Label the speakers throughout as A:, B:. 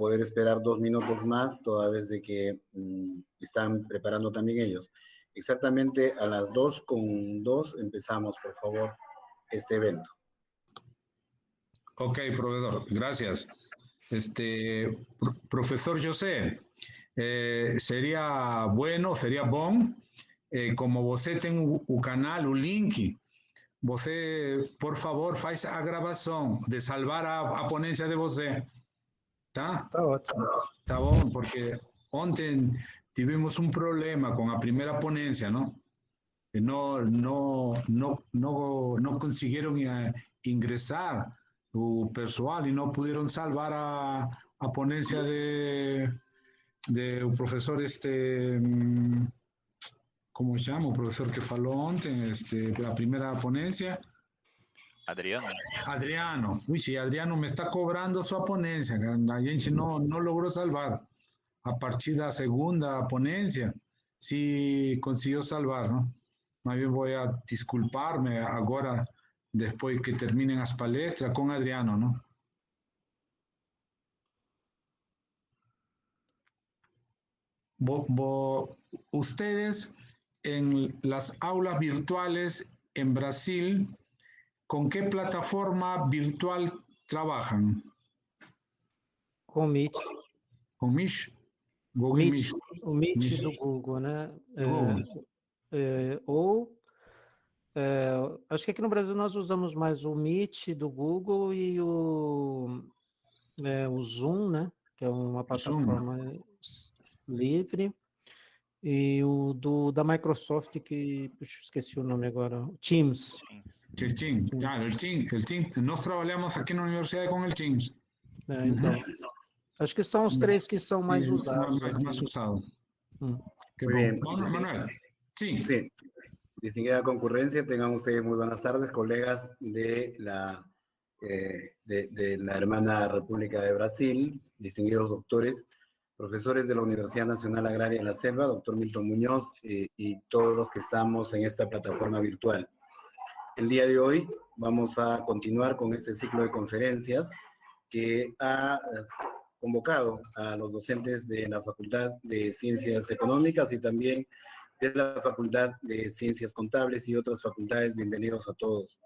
A: poder esperar 2 minutos más, toda vez de que están preparando también ellos. Exactamente a las 2:02 empezamos, por favor, este evento.
B: Ok, proveedor, gracias. Professor José, seria bueno, seria bom, como você tem o canal, o link, você, por favor, faz a gravação de salvar a ponência de você, tá?
C: Tá ótimo.
B: Tá bom, porque ontem tivemos um problema com a primeira ponência, não? No consiguieron ingresar o pessoal y no pudieron salvar a ponencia de un profesor, ¿cómo se llama? O profesor que falou ontem, la primera ponencia.
D: Adriano.
B: Adriano. Uy, sí, Adriano me está cobrando su ponencia. A gente no logró salvar. A partir da segunda ponencia, sí consiguió salvar, ¿no? Mas eu vou desculpar-me agora, depois que terminem as palestras, com Adriano, não? Ustedes en las aulas virtuales en Brasil, ¿con qué plataforma virtual trabajan?
C: Com o Meet.
B: ¿Con Meet? Google Meet.
C: O Meet do Google, né? Acho que aqui no Brasil nós usamos mais o Meet do Google e o Zoom, né? Que é uma plataforma livre. E o da Microsoft, que puxa, esqueci o nome agora, Teams.
B: El Teams, claro, el Teams. Nós trabalhamos aqui na universidade com el Teams.
C: Então, acho que são os 3 que são mais usados.
B: Mais usados.
A: Muy bien.
B: Manuel. Sí.
A: Sí. Distinguida concurrencia, tengan ustedes muy buenas tardes, colegas de la hermana República de Brasil, distinguidos doctores, profesores de la Universidad Nacional Agraria de la Selva, doctor Milton Muñoz, y todos los que estamos en esta plataforma virtual. El día de hoy vamos a continuar con este ciclo de conferencias que ha convocado a los docentes de la Facultad de Ciencias Económicas y también de la Facultad de Ciencias Contables y otras facultades. Bienvenidos a todos.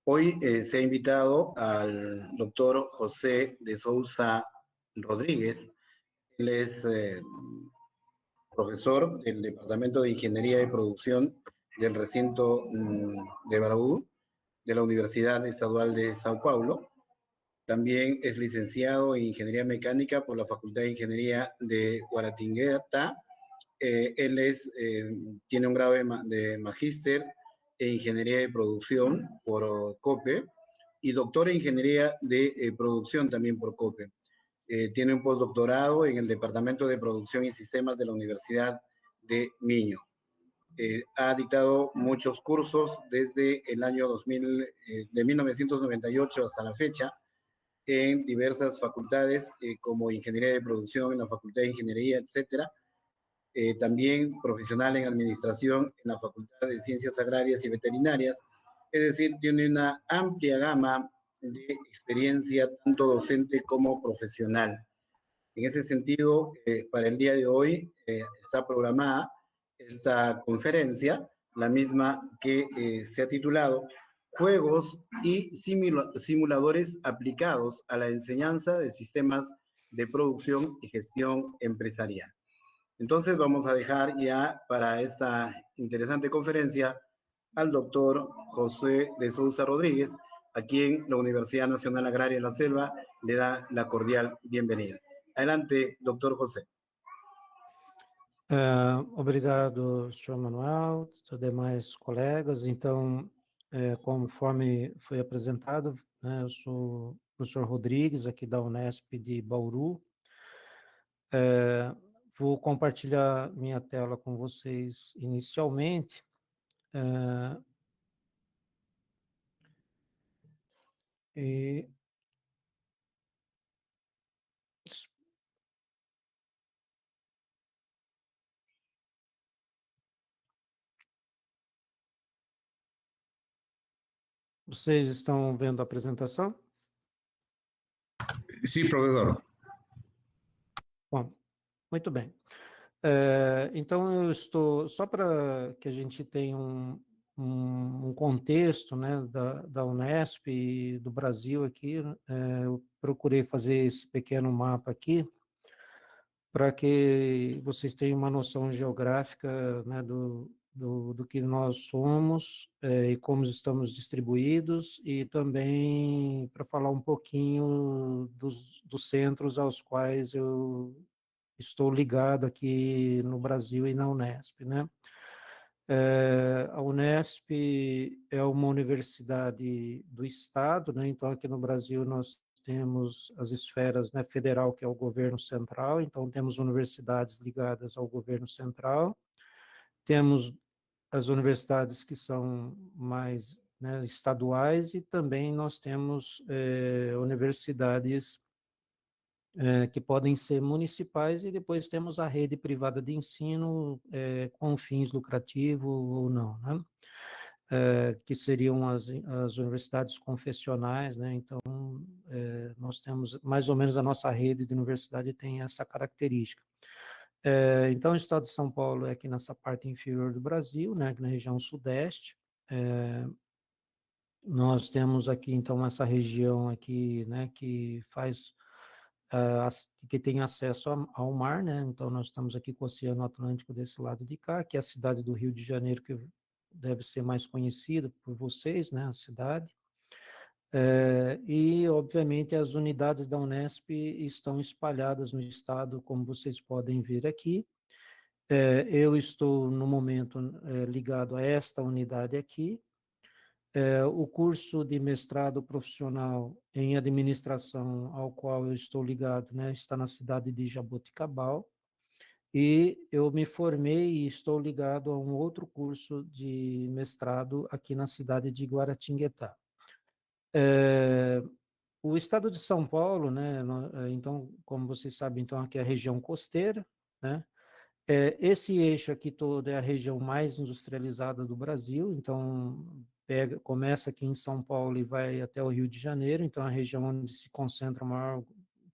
A: Hoy se ha invitado al doctor José de Sousa Rodríguez. Él es profesor del Departamento de Ingeniería y Producción del recinto de Bauru, de la Universidad Estadual de Sao Paulo. También es licenciado en Ingeniería Mecánica por la Facultad de Ingeniería de Guaratinguetá. Él tiene un grado de magíster en Ingeniería de Producción por COPE y doctor en Ingeniería de Producción también por COPE. Tiene un postdoctorado en el Departamento de Producción y Sistemas de la Universidad de Minho. Ha dictado muchos cursos desde el año 1998 hasta la fecha en diversas facultades como Ingeniería de Producción en la Facultad de Ingeniería, etcétera. También profesional en Administración en la Facultad de Ciencias Agrarias y Veterinarias. Es decir, tiene una amplia gama de experiencia, tanto docente como profesional. En ese sentido, para el día de hoy está programada esta conferencia, la misma que se ha titulado Juegos y simuladores aplicados a la enseñanza de sistemas de producción y gestión empresarial. Entonces vamos a dejar ya para esta interesante conferencia al doctor José de Sousa Rodríguez, a quien la Universidad Nacional Agraria de la Selva le da la cordial bienvenida. Adelante, doctor José.
C: Obrigado, senhor Manuel, os demais colegas. Então, conforme foi apresentado, né, eu sou o professor Rodrigues, aqui da Unesp de Bauru. Vou compartilhar minha tela com vocês inicialmente. Vocês estão vendo a apresentação?
B: Sim, professor.
C: Bom, muito bem. Então, eu estou, só para que a gente tenha um contexto, né, da Unesp e do Brasil aqui, eu procurei fazer esse pequeno mapa aqui, para que vocês tenham uma noção geográfica, né, do que nós somos e como estamos distribuídos, e também para falar um pouquinho dos centros aos quais eu estou ligado aqui no Brasil e na Unesp, né? A Unesp é uma universidade do Estado, né? Então, aqui no Brasil, nós temos as esferas, né, federal, que é o governo central, então temos universidades ligadas ao governo central, temos as universidades que são mais, né, estaduais, e também nós temos universidades que podem ser municipais, e depois temos a rede privada de ensino com fins lucrativos ou não, né? Que seriam as universidades confessionais, né? Então, nós temos, mais ou menos, a nossa rede de universidade tem essa característica. Então, o estado de São Paulo é aqui nessa parte inferior do Brasil, né? Na região sudeste. Nós temos aqui, então, essa região aqui, né? Que faz que tem acesso ao mar, né? Então, nós estamos aqui com o Oceano Atlântico desse lado de cá, que é a cidade do Rio de Janeiro, que deve ser mais conhecida por vocês, né? A cidade. E, obviamente, as unidades da Unesp estão espalhadas no estado, como vocês podem ver aqui. Eu estou, no momento, ligado a esta unidade aqui. O curso de mestrado profissional em administração ao qual eu estou ligado, né, está na cidade de Jaboticabal, e eu me formei e estou ligado a um outro curso de mestrado aqui na cidade de Guaratinguetá. O estado de São Paulo, né, então, como vocês sabem, então aqui é a região costeira, né? Esse eixo aqui todo é a região mais industrializada do Brasil, então começa aqui em São Paulo e vai até o Rio de Janeiro, então é a região onde se concentra a maior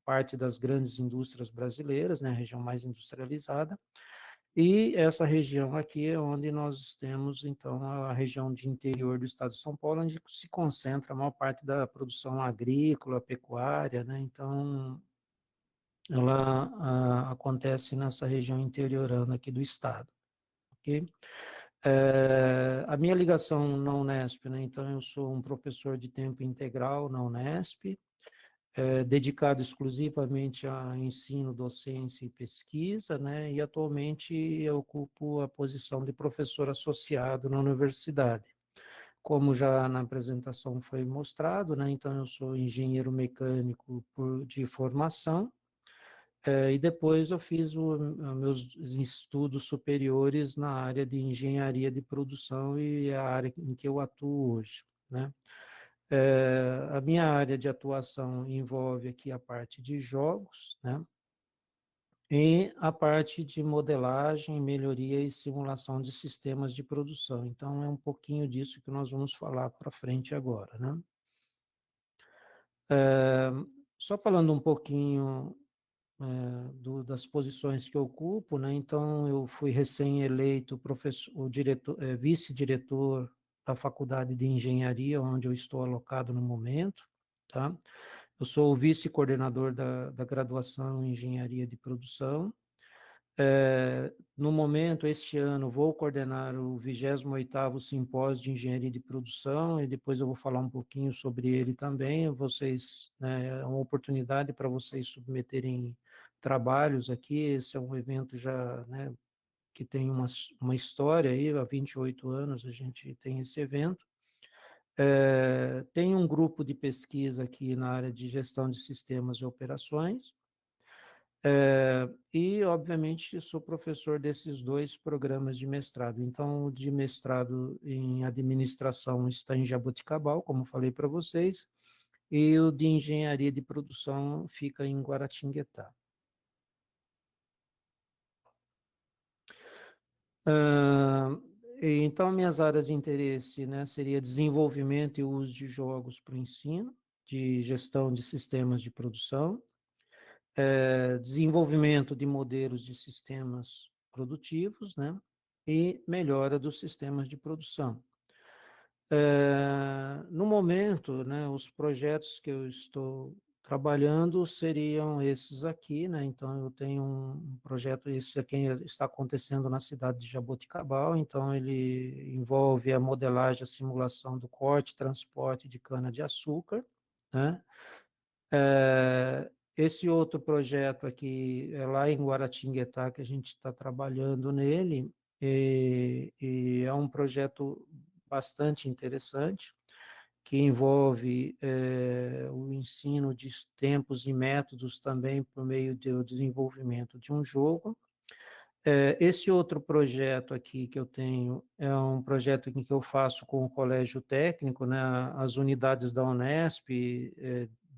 C: parte das grandes indústrias brasileiras, né, a região mais industrializada. E essa região aqui é onde nós temos, então, a região de interior do estado de São Paulo, onde se concentra a maior parte da produção agrícola, pecuária, né? Então, ela acontece nessa região interiorana aqui do estado, ok? A minha ligação na Unesp, né? Então, eu sou um professor de tempo integral na Unesp, dedicado exclusivamente a ensino, docência e pesquisa, né? E atualmente eu ocupo a posição de professor associado na universidade. Como já na apresentação foi mostrado, né? Então eu sou engenheiro mecânico de formação, e depois eu fiz meus estudos superiores na área de engenharia de produção, e a área em que eu atuo hoje, né? A minha área de atuação envolve aqui a parte de jogos, né? E a parte de modelagem, melhoria e simulação de sistemas de produção. Então, é um pouquinho disso que nós vamos falar para frente agora, né? Só falando um pouquinho das posições que eu ocupo, né? Então, eu fui recém-eleito vice-diretor da Faculdade de Engenharia, onde eu estou alocado no momento, tá? Eu sou o vice-coordenador da graduação em Engenharia de Produção. No momento, este ano, vou coordenar o 28º Simpósio de Engenharia de Produção, e depois eu vou falar um pouquinho sobre ele também. Vocês, né, é uma oportunidade para vocês submeterem trabalhos aqui. Esse é um evento já, né, que tem uma história aí, há 28 anos a gente tem esse evento. Tem um grupo de pesquisa aqui na área de gestão de sistemas e operações, e, obviamente, sou professor desses dois programas de mestrado. Então, o de mestrado em administração está em Jaboticabal, como falei para vocês, e o de engenharia de produção fica em Guaratinguetá. Então, minhas áreas de interesse, né, seria desenvolvimento e uso de jogos para o ensino, de gestão de sistemas de produção, desenvolvimento de modelos de sistemas produtivos, né, e melhora dos sistemas de produção. No momento, né, os projetos que eu estou trabalhando seriam esses aqui, né? Então, eu tenho um projeto, esse aqui está acontecendo na cidade de Jaboticabal, então ele envolve a modelagem, a simulação do corte e transporte de cana-de-açúcar, né? Esse outro projeto aqui é lá em Guaratinguetá, que a gente está trabalhando nele, e é um projeto bastante interessante, que envolve o ensino de tempos e métodos também por meio do desenvolvimento de um jogo. Esse outro projeto aqui que eu tenho é um projeto que eu faço com o Colégio Técnico, né, as unidades da Unesp,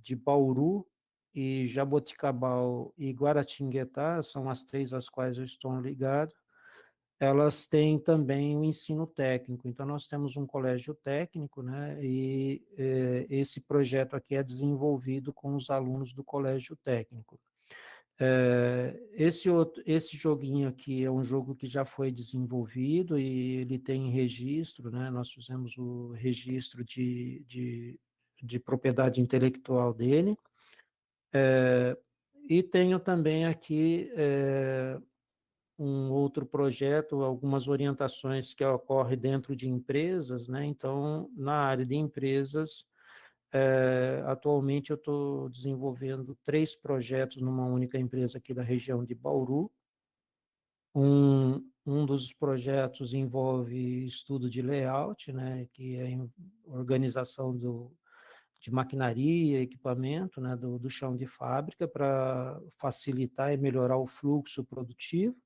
C: de Bauru e Jaboticabal e Guaratinguetá, são as três às quais eu estou ligado. Elas têm também o ensino técnico. Então, nós temos um colégio técnico, né, e esse projeto aqui é desenvolvido com os alunos do colégio técnico. Esse joguinho aqui é um jogo que já foi desenvolvido e ele tem registro, né? Nós fizemos o registro de propriedade intelectual dele. E tenho também aqui um outro projeto, algumas orientações que ocorrem dentro de empresas, né? Então, na área de empresas, atualmente eu estou desenvolvendo 3 projetos numa única empresa aqui da região de Bauru. Um dos projetos envolve estudo de layout, né, que é organização de maquinaria, equipamento, né, do chão de fábrica para facilitar e melhorar o fluxo produtivo.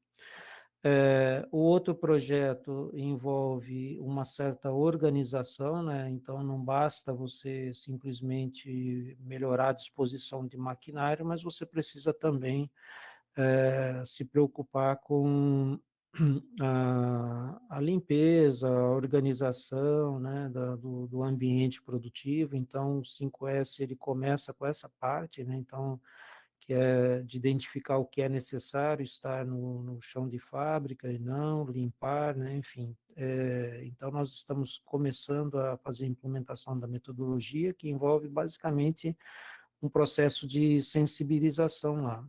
C: O outro projeto envolve uma certa organização, né? Então não basta você simplesmente melhorar a disposição de maquinário, mas você precisa também se preocupar com a limpeza, a organização, né, do ambiente produtivo. Então o 5S ele começa com essa parte, né? Então que é de identificar o que é necessário estar no chão de fábrica e não, limpar, né? Enfim. Então, nós estamos começando a fazer a implementação da metodologia, que envolve basicamente um processo de sensibilização lá.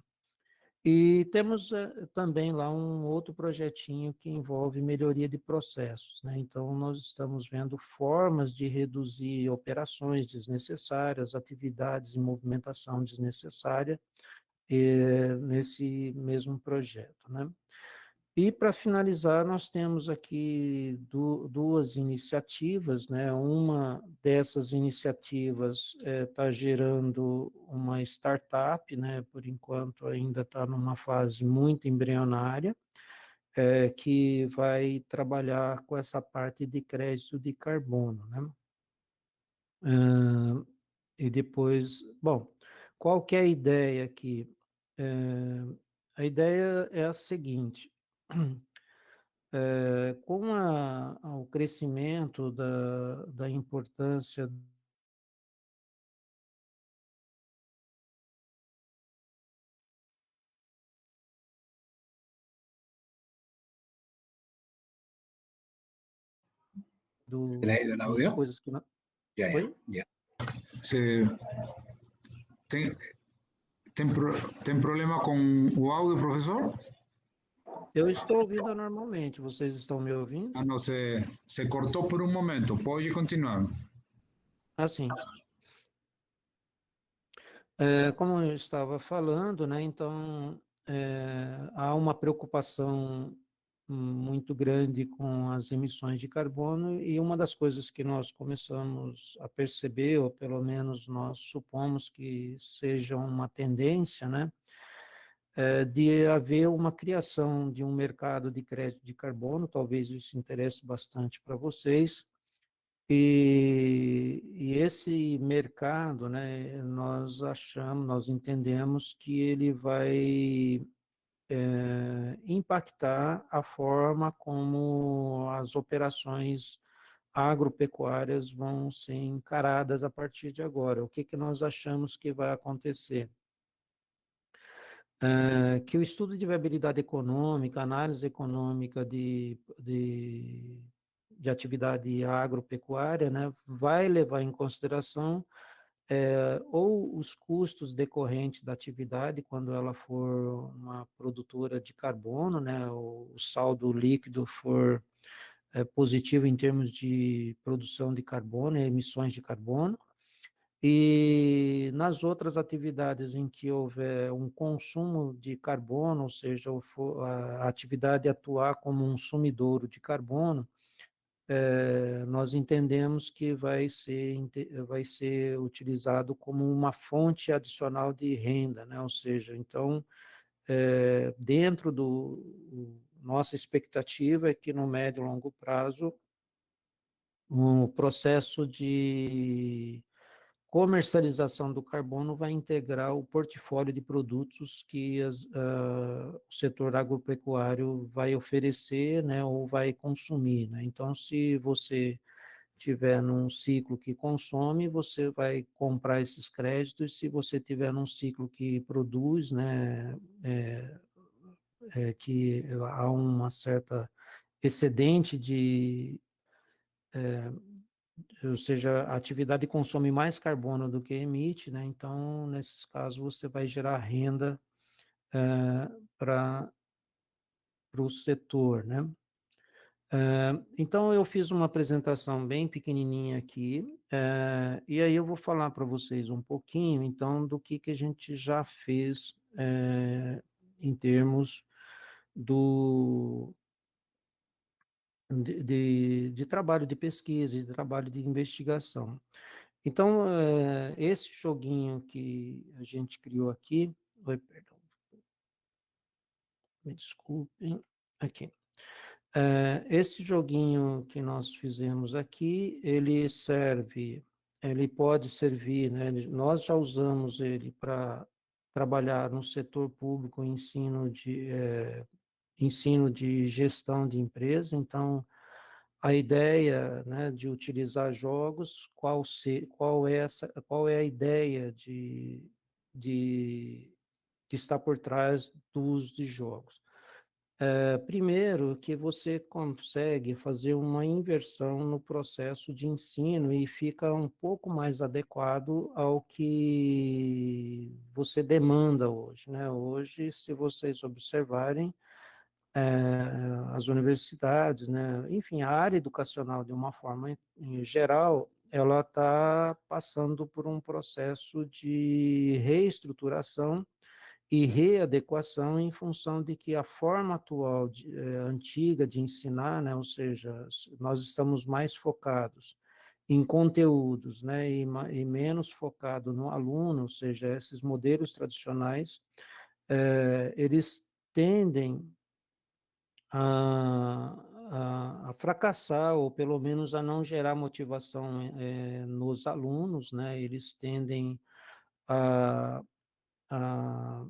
C: E temos também lá um outro projetinho que envolve melhoria de processos, né? Então, nós estamos vendo formas de reduzir operações desnecessárias, atividades e movimentação desnecessária nesse mesmo projeto, né? E, para finalizar, nós temos aqui duas iniciativas, né? Uma dessas iniciativas está gerando uma startup, né? Por enquanto ainda está numa fase muito embrionária, que vai trabalhar com essa parte de crédito de carbono, né? E depois, bom, qual que é a ideia aqui? A ideia é a seguinte: com o crescimento da importância
A: ¿Se le ha ido el
C: das
A: audio?
C: coisas que não...
A: Ya,
C: Oi?
A: ya.
B: Tem, tem problema com o áudio, professor?
C: Eu estou ouvindo normalmente, vocês estão me ouvindo?
B: Ah, não, se cortou por um momento. Pode continuar.
C: Assim, como eu estava falando, né, então há uma preocupação muito grande com as emissões de carbono, e uma das coisas que nós começamos a perceber, ou pelo menos nós supomos que seja uma tendência, né, de haver uma criação de um mercado de crédito de carbono. Talvez isso interesse bastante para vocês. E esse mercado, né, nós entendemos que ele vai impactar a forma como as operações agropecuárias vão ser encaradas a partir de agora. O que nós achamos que vai acontecer? que o estudo de viabilidade econômica, análise econômica de atividade agropecuária, né, vai levar em consideração ou os custos decorrentes da atividade, quando ela for uma produtora de carbono, né, o saldo líquido for positivo em termos de produção de carbono, emissões de carbono, e nas outras atividades em que houver um consumo de carbono, ou seja, a atividade atuar como um sumidouro de carbono, nós entendemos que vai ser utilizado como uma fonte adicional de renda, né? Ou seja, então, dentro nossa expectativa é que no médio e longo prazo, o processo de comercialização do carbono vai integrar o portfólio de produtos que o setor agropecuário vai oferecer, né, ou vai consumir, né? Então, se você tiver num ciclo que consome, você vai comprar esses créditos. Se você tiver num ciclo que produz, né, que há uma certa excedente ou seja, a atividade consome mais carbono do que emite, né? Então, nesses casos, você vai gerar renda para o setor, né? Então, eu fiz uma apresentação bem pequenininha aqui, e aí eu vou falar para vocês um pouquinho, então, do que a gente já fez em termos de trabalho de pesquisa, de trabalho de investigação. Então, esse joguinho que a gente criou aqui, perdão, me desculpem, aqui. Esse joguinho que nós fizemos aqui, ele pode servir, né? Nós já usamos ele para trabalhar no setor público, ensino de gestão de empresa. Então, a ideia, né, de utilizar jogos, qual é a ideia de, que está por trás do uso de jogos? Primeiro, que você consegue fazer uma inversão no processo de ensino e fica um pouco mais adequado ao que você demanda hoje, né? Hoje, se vocês observarem, as universidades, né? Enfim, a área educacional, de uma forma em geral, ela está passando por um processo de reestruturação e readequação em função de que a forma atual, antiga de ensinar, né? Ou seja, nós estamos mais focados em conteúdos, né? E menos focado no aluno, ou seja, esses modelos tradicionais, eles tendem a fracassar, ou pelo menos a não gerar motivação nos alunos, né? Eles tendem a, a,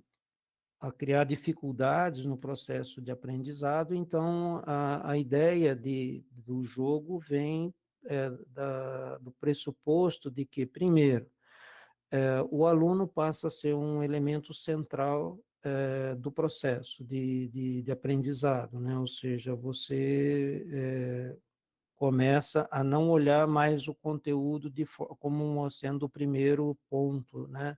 C: a criar dificuldades no processo de aprendizado. Então, a ideia do jogo vem do pressuposto de que, primeiro, o aluno passa a ser um elemento central do processo de aprendizado, né? Ou seja, você começa a não olhar mais o conteúdo como sendo o primeiro ponto, né,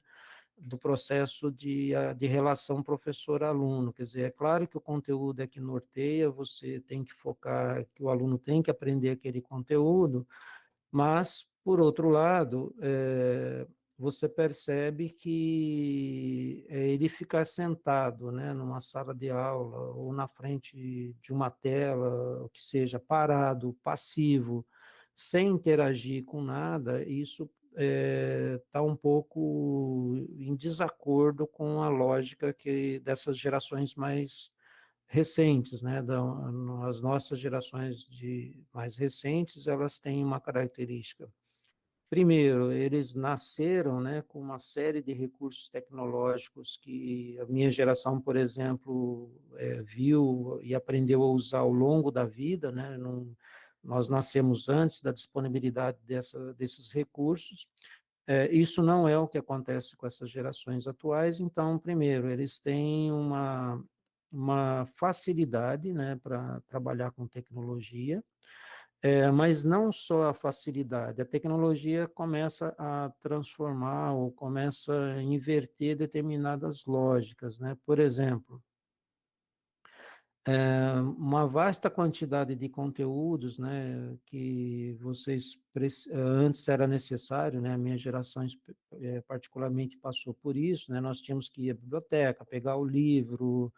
C: do processo de relação professor-aluno. Quer dizer, é claro que o conteúdo é que norteia, você tem que focar, que o aluno tem que aprender aquele conteúdo, mas, por outro lado, você percebe que ele ficar sentado, né, numa sala de aula ou na frente de uma tela, o que seja, parado, passivo, sem interagir com nada, isso está um pouco em desacordo com a lógica dessas gerações mais recentes, né? As nossas gerações mais recentes, elas têm uma característica. Primeiro, eles nasceram, né, com uma série de recursos tecnológicos que a minha geração, por exemplo, viu e aprendeu a usar ao longo da vida, né? Nós nascemos antes da disponibilidade desses recursos. Isso não é o que acontece com essas gerações atuais. Então, primeiro, eles têm uma facilidade, né, para trabalhar com tecnologia, mas não só a facilidade, a tecnologia começa a transformar ou começa a inverter determinadas lógicas, né? Por exemplo, uma vasta quantidade de conteúdos, né, que antes era necessário, né, a minha geração particularmente passou por isso, né, nós tínhamos que ir à biblioteca, pegar o livro,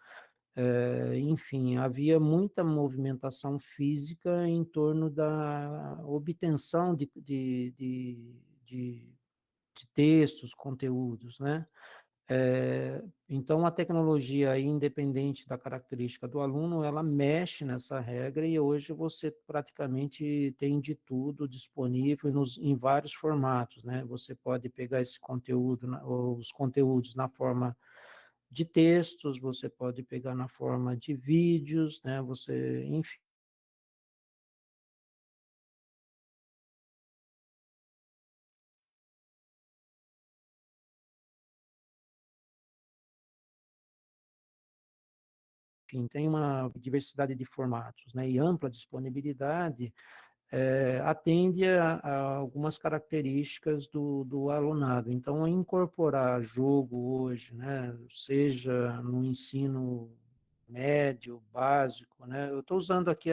C: enfim, havia muita movimentação física em torno da obtenção de textos, conteúdos, né? Então, a tecnologia, independente da característica do aluno, ela mexe nessa regra e hoje você praticamente tem de tudo disponível em vários formatos, né? Você pode pegar esse conteúdo, os conteúdos na forma de textos, você pode pegar na forma de vídeos, né? Enfim, tem uma diversidade de formatos, né? E ampla disponibilidade atende a algumas características do alunado. Então, incorporar jogo hoje, né? Seja no ensino médio, básico, né? Eu estou usando aqui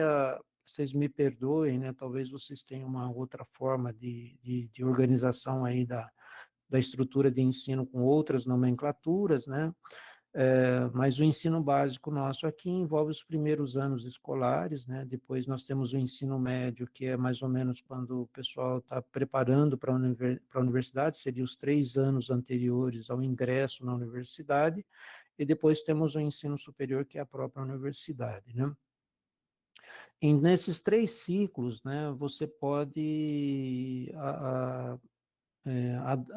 C: vocês me perdoem, né? Talvez vocês tenham uma outra forma de organização aí da estrutura de ensino com outras nomenclaturas, né? Mas o ensino básico nosso aqui envolve os primeiros anos escolares, né? Depois nós temos o ensino médio, que é mais ou menos quando o pessoal está preparando para a universidade, seria os 3 anos anteriores ao ingresso na universidade, e depois temos o ensino superior, que é a própria universidade, né? E nesses 3 ciclos, né, você pode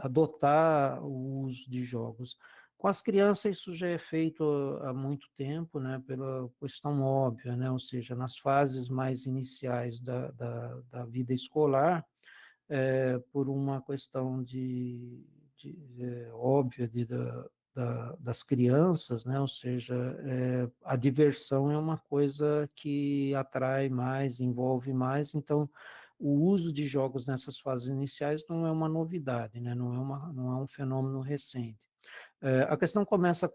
C: adotar o uso de jogos. Com as crianças, isso já é feito há muito tempo, né, pela questão óbvia, né, ou seja, nas fases mais iniciais da vida escolar, por uma questão óbvia das crianças, né, ou seja, a diversão é uma coisa que atrai mais, envolve mais, então o uso de jogos nessas fases iniciais não é uma novidade, né? Não é um fenômeno recente. A questão começa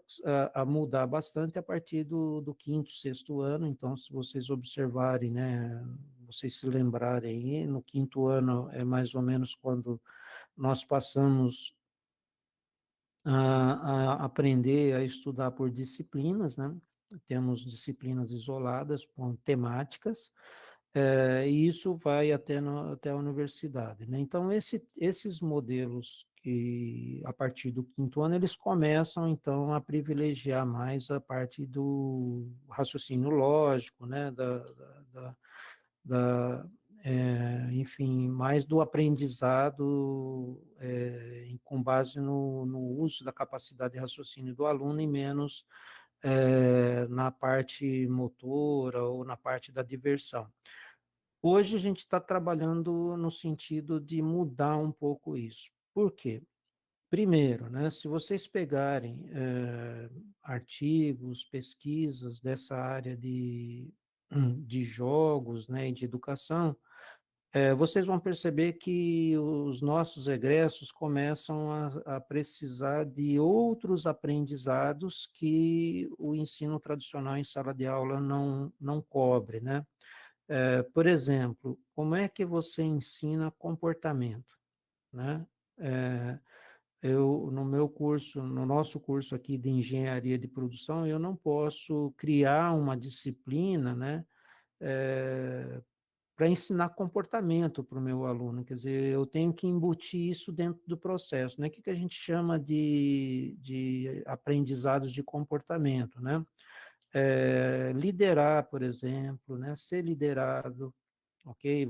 C: a mudar bastante a partir do quinto, sexto ano, então, se vocês observarem, né, vocês se lembrarem, no quinto ano é mais ou menos quando nós passamos a aprender a estudar por disciplinas, né? Temos disciplinas isoladas, com temáticas, e isso vai até a universidade, né? Então, esses modelos que, a partir do quinto ano, eles começam, então, a privilegiar mais a parte do raciocínio lógico, né? Enfim, mais do aprendizado com base no uso da capacidade de raciocínio do aluno e menos na parte motora ou na parte da diversão. Hoje a gente está trabalhando no sentido de mudar um pouco isso. Por quê? Primeiro, né, se vocês pegarem artigos, pesquisas dessa área de jogos, né, e de educação, vocês vão perceber que os nossos egressos começam a precisar de outros aprendizados que o ensino tradicional em sala de aula não cobre, né? Por exemplo, como é que você ensina comportamento, né? No meu curso, no nosso curso aqui de engenharia de produção, eu não posso criar uma disciplina, né? Para ensinar comportamento para o meu aluno, quer dizer, eu tenho que embutir isso dentro do processo, né? O que a gente chama de aprendizados de comportamento, né? Liderar, por exemplo, né? Ser liderado, ok?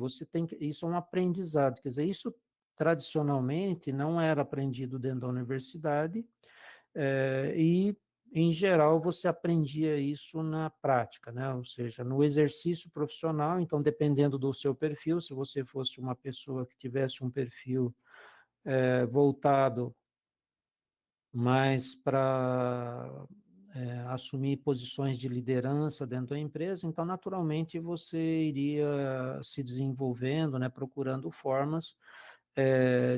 C: Isso é um aprendizado, quer dizer, isso tradicionalmente não era aprendido dentro da universidade, e em geral você aprendia isso na prática, né? Ou seja, no exercício profissional, então dependendo do seu perfil, se você fosse uma pessoa que tivesse um perfil voltado mais para assumir posições de liderança dentro da empresa, então, naturalmente, você iria se desenvolvendo, né, procurando formas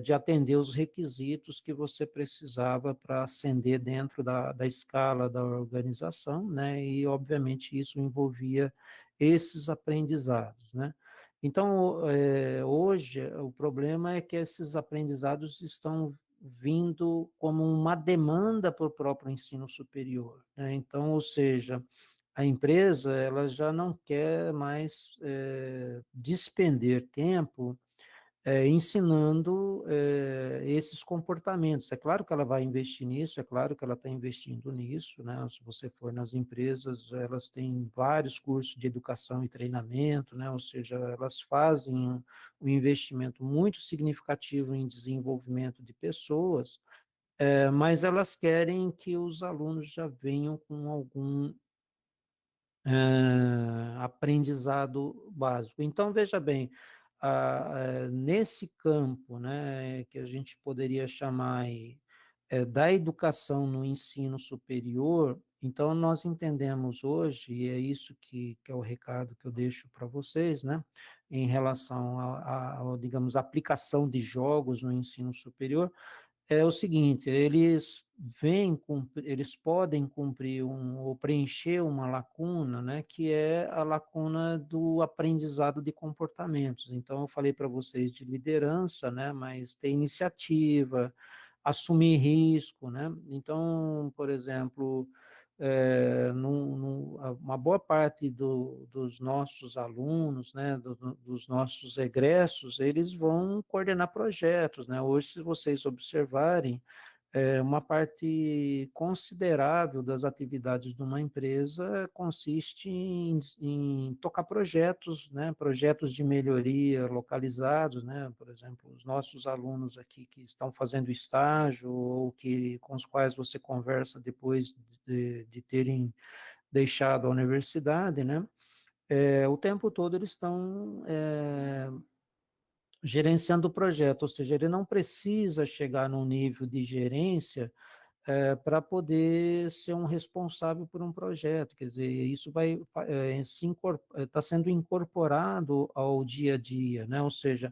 C: de atender os requisitos que você precisava para ascender dentro da escala da organização, né, e, obviamente, isso envolvia esses aprendizados, né. Então, hoje, o problema é que esses aprendizados estão vindo como uma demanda para o próprio ensino superior, né? Então, ou seja, a empresa ela já não quer mais despender tempo ensinando esses comportamentos. É claro que ela vai investir nisso, é claro que ela está investindo nisso, né? Se você for nas empresas, elas têm vários cursos de educação e treinamento, né? Ou seja, elas fazem um investimento muito significativo em desenvolvimento de pessoas, mas elas querem que os alunos já venham com algum aprendizado básico. Então, veja bem, nesse campo, né, que a gente poderia chamar aí, da educação no ensino superior, então nós entendemos hoje, e é isso que é o recado que eu deixo para vocês, né, em relação digamos, aplicação de jogos no ensino superior, é o seguinte, eles podem cumprir ou preencher uma lacuna, né, que é a lacuna do aprendizado de comportamentos. Então, eu falei para vocês de liderança, né, mas ter iniciativa, assumir risco, né? Então, por exemplo, uma boa parte dos nossos alunos, né, dos nossos egressos, eles vão coordenar projetos, né? Hoje, se vocês observarem, uma parte considerável das atividades de uma empresa consiste em tocar projetos, né, projetos de melhoria localizados, né, por exemplo, os nossos alunos aqui que estão fazendo estágio ou com os quais você conversa depois de terem deixado a universidade, né, o tempo todo eles estão gerenciando o projeto, ou seja, ele não precisa chegar num nível de gerência para poder ser um responsável por um projeto, quer dizer, isso está sendo incorporado ao dia a dia, né? Ou seja,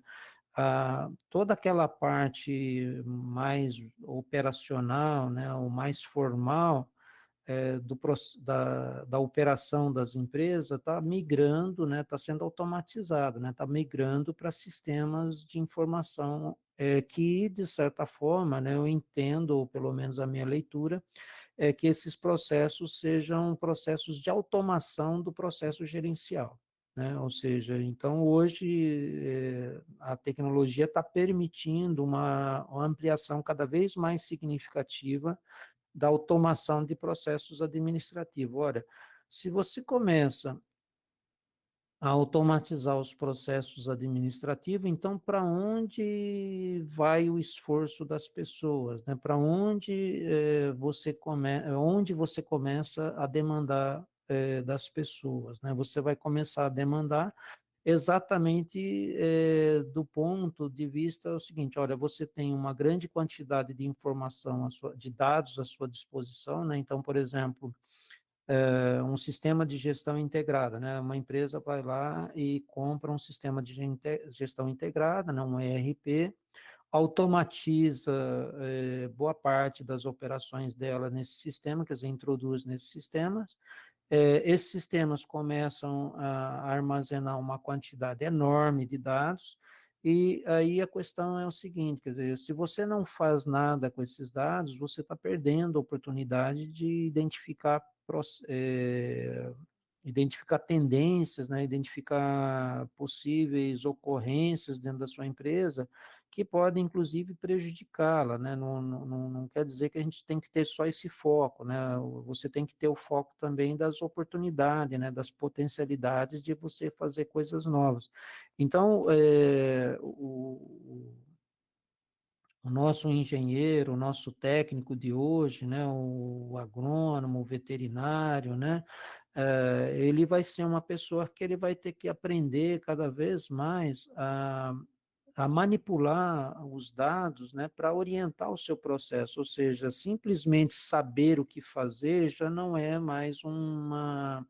C: toda aquela parte mais operacional, né, ou mais formal, da operação das empresas está migrando, né, está sendo automatizado, né, está migrando para sistemas de informação que, de certa forma, né, eu entendo, ou pelo menos a minha leitura, é que esses processos sejam processos de automação do processo gerencial. Né? Ou seja, então hoje a tecnologia está permitindo uma ampliação cada vez mais significativa da automação de processos administrativos. Olha, se você começa a automatizar os processos administrativos, então para onde vai o esforço das pessoas, né? Para onde onde você começa a demandar das pessoas, né? Você vai começar a demandar exatamente do ponto de vista o seguinte, olha, você tem uma grande quantidade de informação, de dados à sua disposição, né? Então, por exemplo, um sistema de gestão integrada, né? Uma empresa vai lá e compra um sistema de gestão integrada, né? Um ERP, automatiza boa parte das operações dela nesse sistema, quer dizer, introduz nesses sistemas. Esses sistemas começam a armazenar uma quantidade enorme de dados, e aí a questão é o seguinte, quer dizer, se você não faz nada com esses dados, você está perdendo a oportunidade de identificar tendências, né, identificar possíveis ocorrências dentro da sua empresa que podem, inclusive, prejudicá-la, né? Não quer dizer que a gente tem que ter só esse foco, né? Você tem que ter o foco também das oportunidades, né? Das potencialidades de você fazer coisas novas. Então, o nosso engenheiro, o nosso técnico de hoje, né, o agrônomo, o veterinário, né, ele vai ser uma pessoa que ele vai ter que aprender cada vez mais a manipular os dados, né, para orientar o seu processo, ou seja, simplesmente saber o que fazer já não é mais um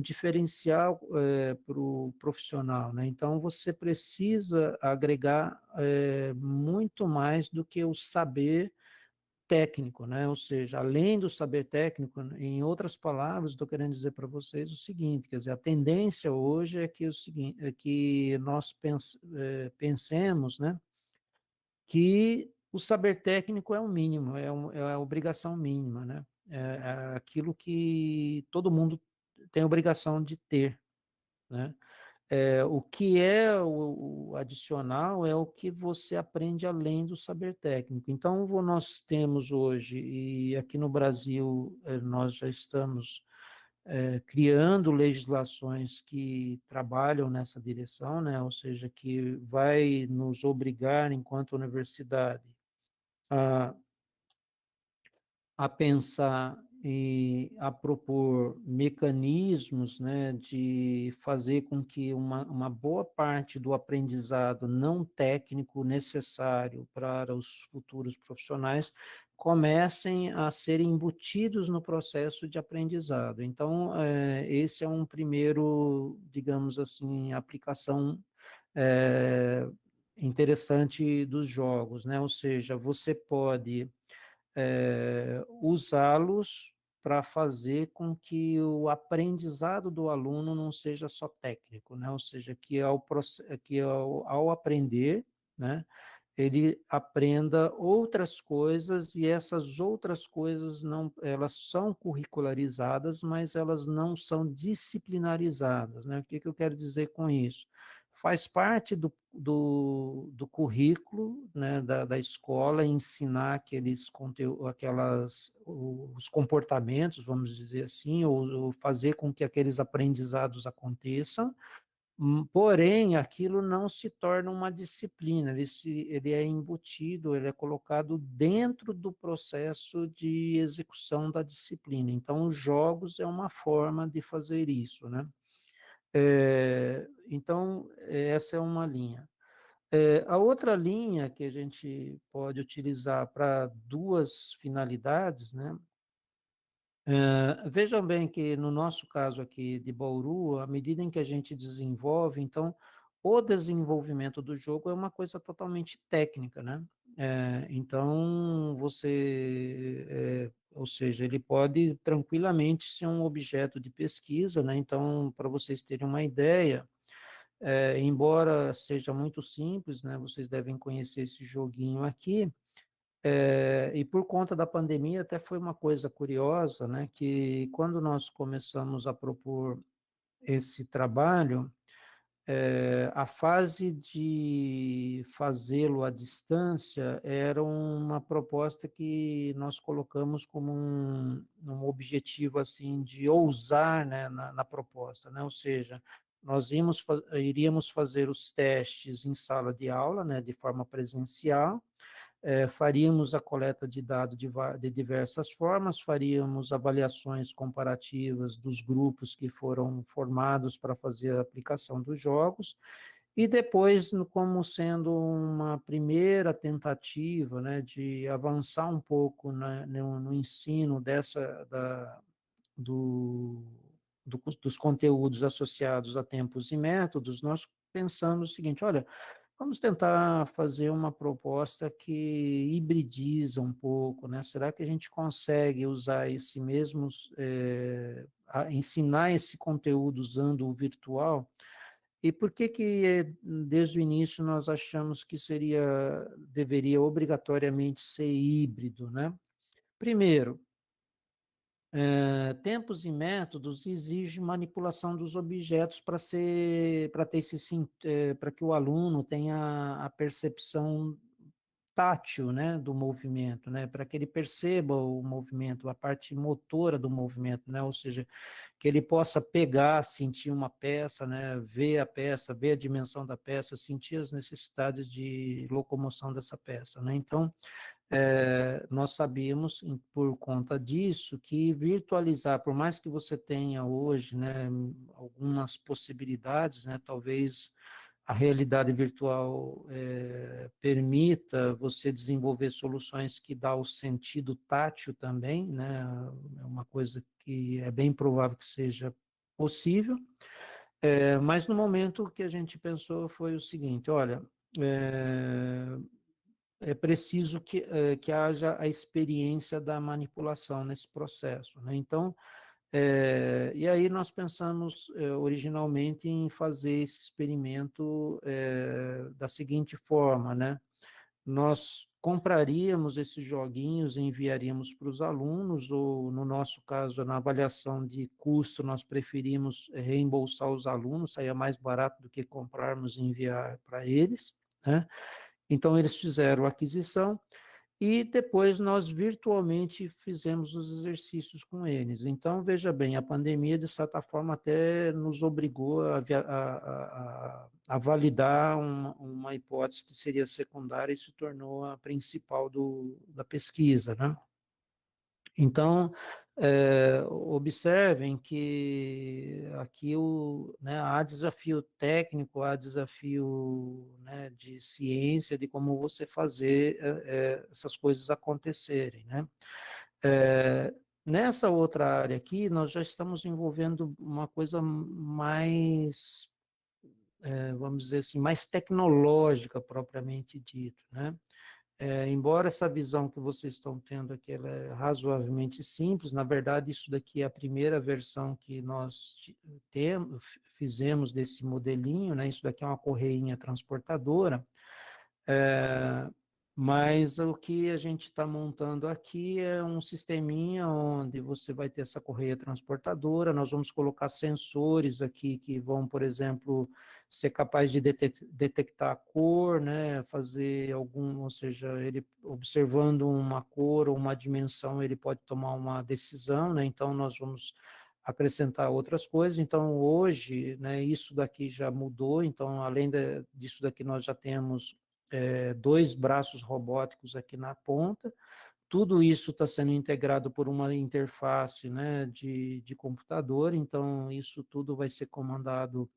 C: diferencial para o profissional, né? Então, você precisa agregar muito mais do que o saber técnico, né? Ou seja, além do saber técnico, em outras palavras, estou querendo dizer para vocês o seguinte, quer dizer, a tendência hoje é que o seguinte, é que nós pensemos, né, que o saber técnico é o mínimo, é a obrigação mínima, né? É aquilo que todo mundo tem obrigação de ter, né? O que é o adicional é o que você aprende além do saber técnico. Então, nós temos hoje, e aqui no Brasil nós já estamos criando legislações que trabalham nessa direção, né? Ou seja, que vai nos obrigar, enquanto universidade, a pensar e a propor mecanismos, né, de fazer com que uma boa parte do aprendizado não técnico necessário para os futuros profissionais comecem a ser embutidos no processo de aprendizado. Então, esse é um primeiro, digamos assim, aplicação interessante dos jogos, né? Ou seja, você pode usá-los para fazer com que o aprendizado do aluno não seja só técnico, né? Ou seja, ao aprender, né, ele aprenda outras coisas e essas outras coisas não, elas são curricularizadas, mas elas não são disciplinarizadas, né? O que eu quero dizer com isso? Faz parte do currículo, né, da escola ensinar os comportamentos, vamos dizer assim, ou fazer com que aqueles aprendizados aconteçam, porém, aquilo não se torna uma disciplina, ele é embutido, ele é colocado dentro do processo de execução da disciplina. Então, os jogos é uma forma de fazer isso, né? Então, essa é uma linha. A outra linha que a gente pode utilizar para duas finalidades, né? Vejam bem que no nosso caso aqui de Bauru, à medida em que a gente desenvolve, então, o desenvolvimento do jogo é uma coisa totalmente técnica, né? Então, ou seja, ele pode tranquilamente ser um objeto de pesquisa, né? Então, para vocês terem uma ideia, embora seja muito simples, né? Vocês devem conhecer esse joguinho aqui, e por conta da pandemia até foi uma coisa curiosa, né? Que quando nós começamos a propor esse trabalho, a fase de fazê-lo à distância era uma proposta que nós colocamos como um objetivo assim de ousar, né, na proposta, né? Ou seja, nós iríamos fazer os testes em sala de aula, né, de forma presencial, faríamos a coleta de dados de diversas formas, faríamos avaliações comparativas dos grupos que foram formados para fazer a aplicação dos jogos, e depois, como sendo uma primeira tentativa, né, de avançar um pouco no ensino do, dos conteúdos associados a tempos e métodos, nós pensamos o seguinte, olha, vamos tentar fazer uma proposta que hibridiza um pouco, né? Será que a gente consegue usar esse mesmo, ensinar esse conteúdo usando o virtual? E por que desde o início nós achamos que deveria obrigatoriamente ser híbrido, né? Primeiro, tempos e métodos exigem manipulação dos objetos para que o aluno tenha a percepção tátil, né, do movimento, né, para que ele perceba o movimento, a parte motora do movimento, né, ou seja, que ele possa pegar, sentir uma peça, né, ver a dimensão da peça, sentir as necessidades de locomoção dessa peça, né. Então, nós sabíamos, por conta disso, que virtualizar, por mais que você tenha hoje, né, algumas possibilidades, né, talvez a realidade virtual permita você desenvolver soluções que dá o sentido tátil também, né? É uma coisa que é bem provável que seja possível. Mas no momento o que a gente pensou foi o seguinte, olha, é preciso que haja a experiência da manipulação nesse processo, né? Então, e aí nós pensamos originalmente em fazer esse experimento da seguinte forma, né? Nós compraríamos esses joguinhos e enviaríamos para os alunos, ou no nosso caso, na avaliação de custo, nós preferimos reembolsar os alunos, saía mais barato do que comprarmos e enviar para eles, né? Então, eles fizeram a aquisição, e depois nós virtualmente fizemos os exercícios com eles. Então, veja bem, a pandemia, de certa forma, até nos obrigou a validar uma hipótese que seria secundária e se tornou a principal da pesquisa, né? Então, observem que aqui né, há desafio técnico, há desafio, né, de ciência, de como você fazer essas coisas acontecerem, né? Nessa outra área aqui, nós já estamos envolvendo uma coisa mais, vamos dizer assim, mais tecnológica propriamente dito, né? Embora essa visão que vocês estão tendo aqui, ela é razoavelmente simples, na verdade, isso daqui é a primeira versão que nós fizemos desse modelinho, né? Isso daqui é uma correinha transportadora, mas o que a gente está montando aqui é um sisteminha onde você vai ter essa correia transportadora, nós vamos colocar sensores aqui que vão, por exemplo, ser capaz de detectar a cor, né, fazer ou seja, ele observando uma cor ou uma dimensão, ele pode tomar uma decisão, né, então nós vamos acrescentar outras coisas. Então, hoje, né, isso daqui já mudou, então, além disso daqui, nós já temos 2 braços robóticos aqui na ponta. Tudo isso está sendo integrado por uma interface, né, de computador, então isso tudo vai ser comandado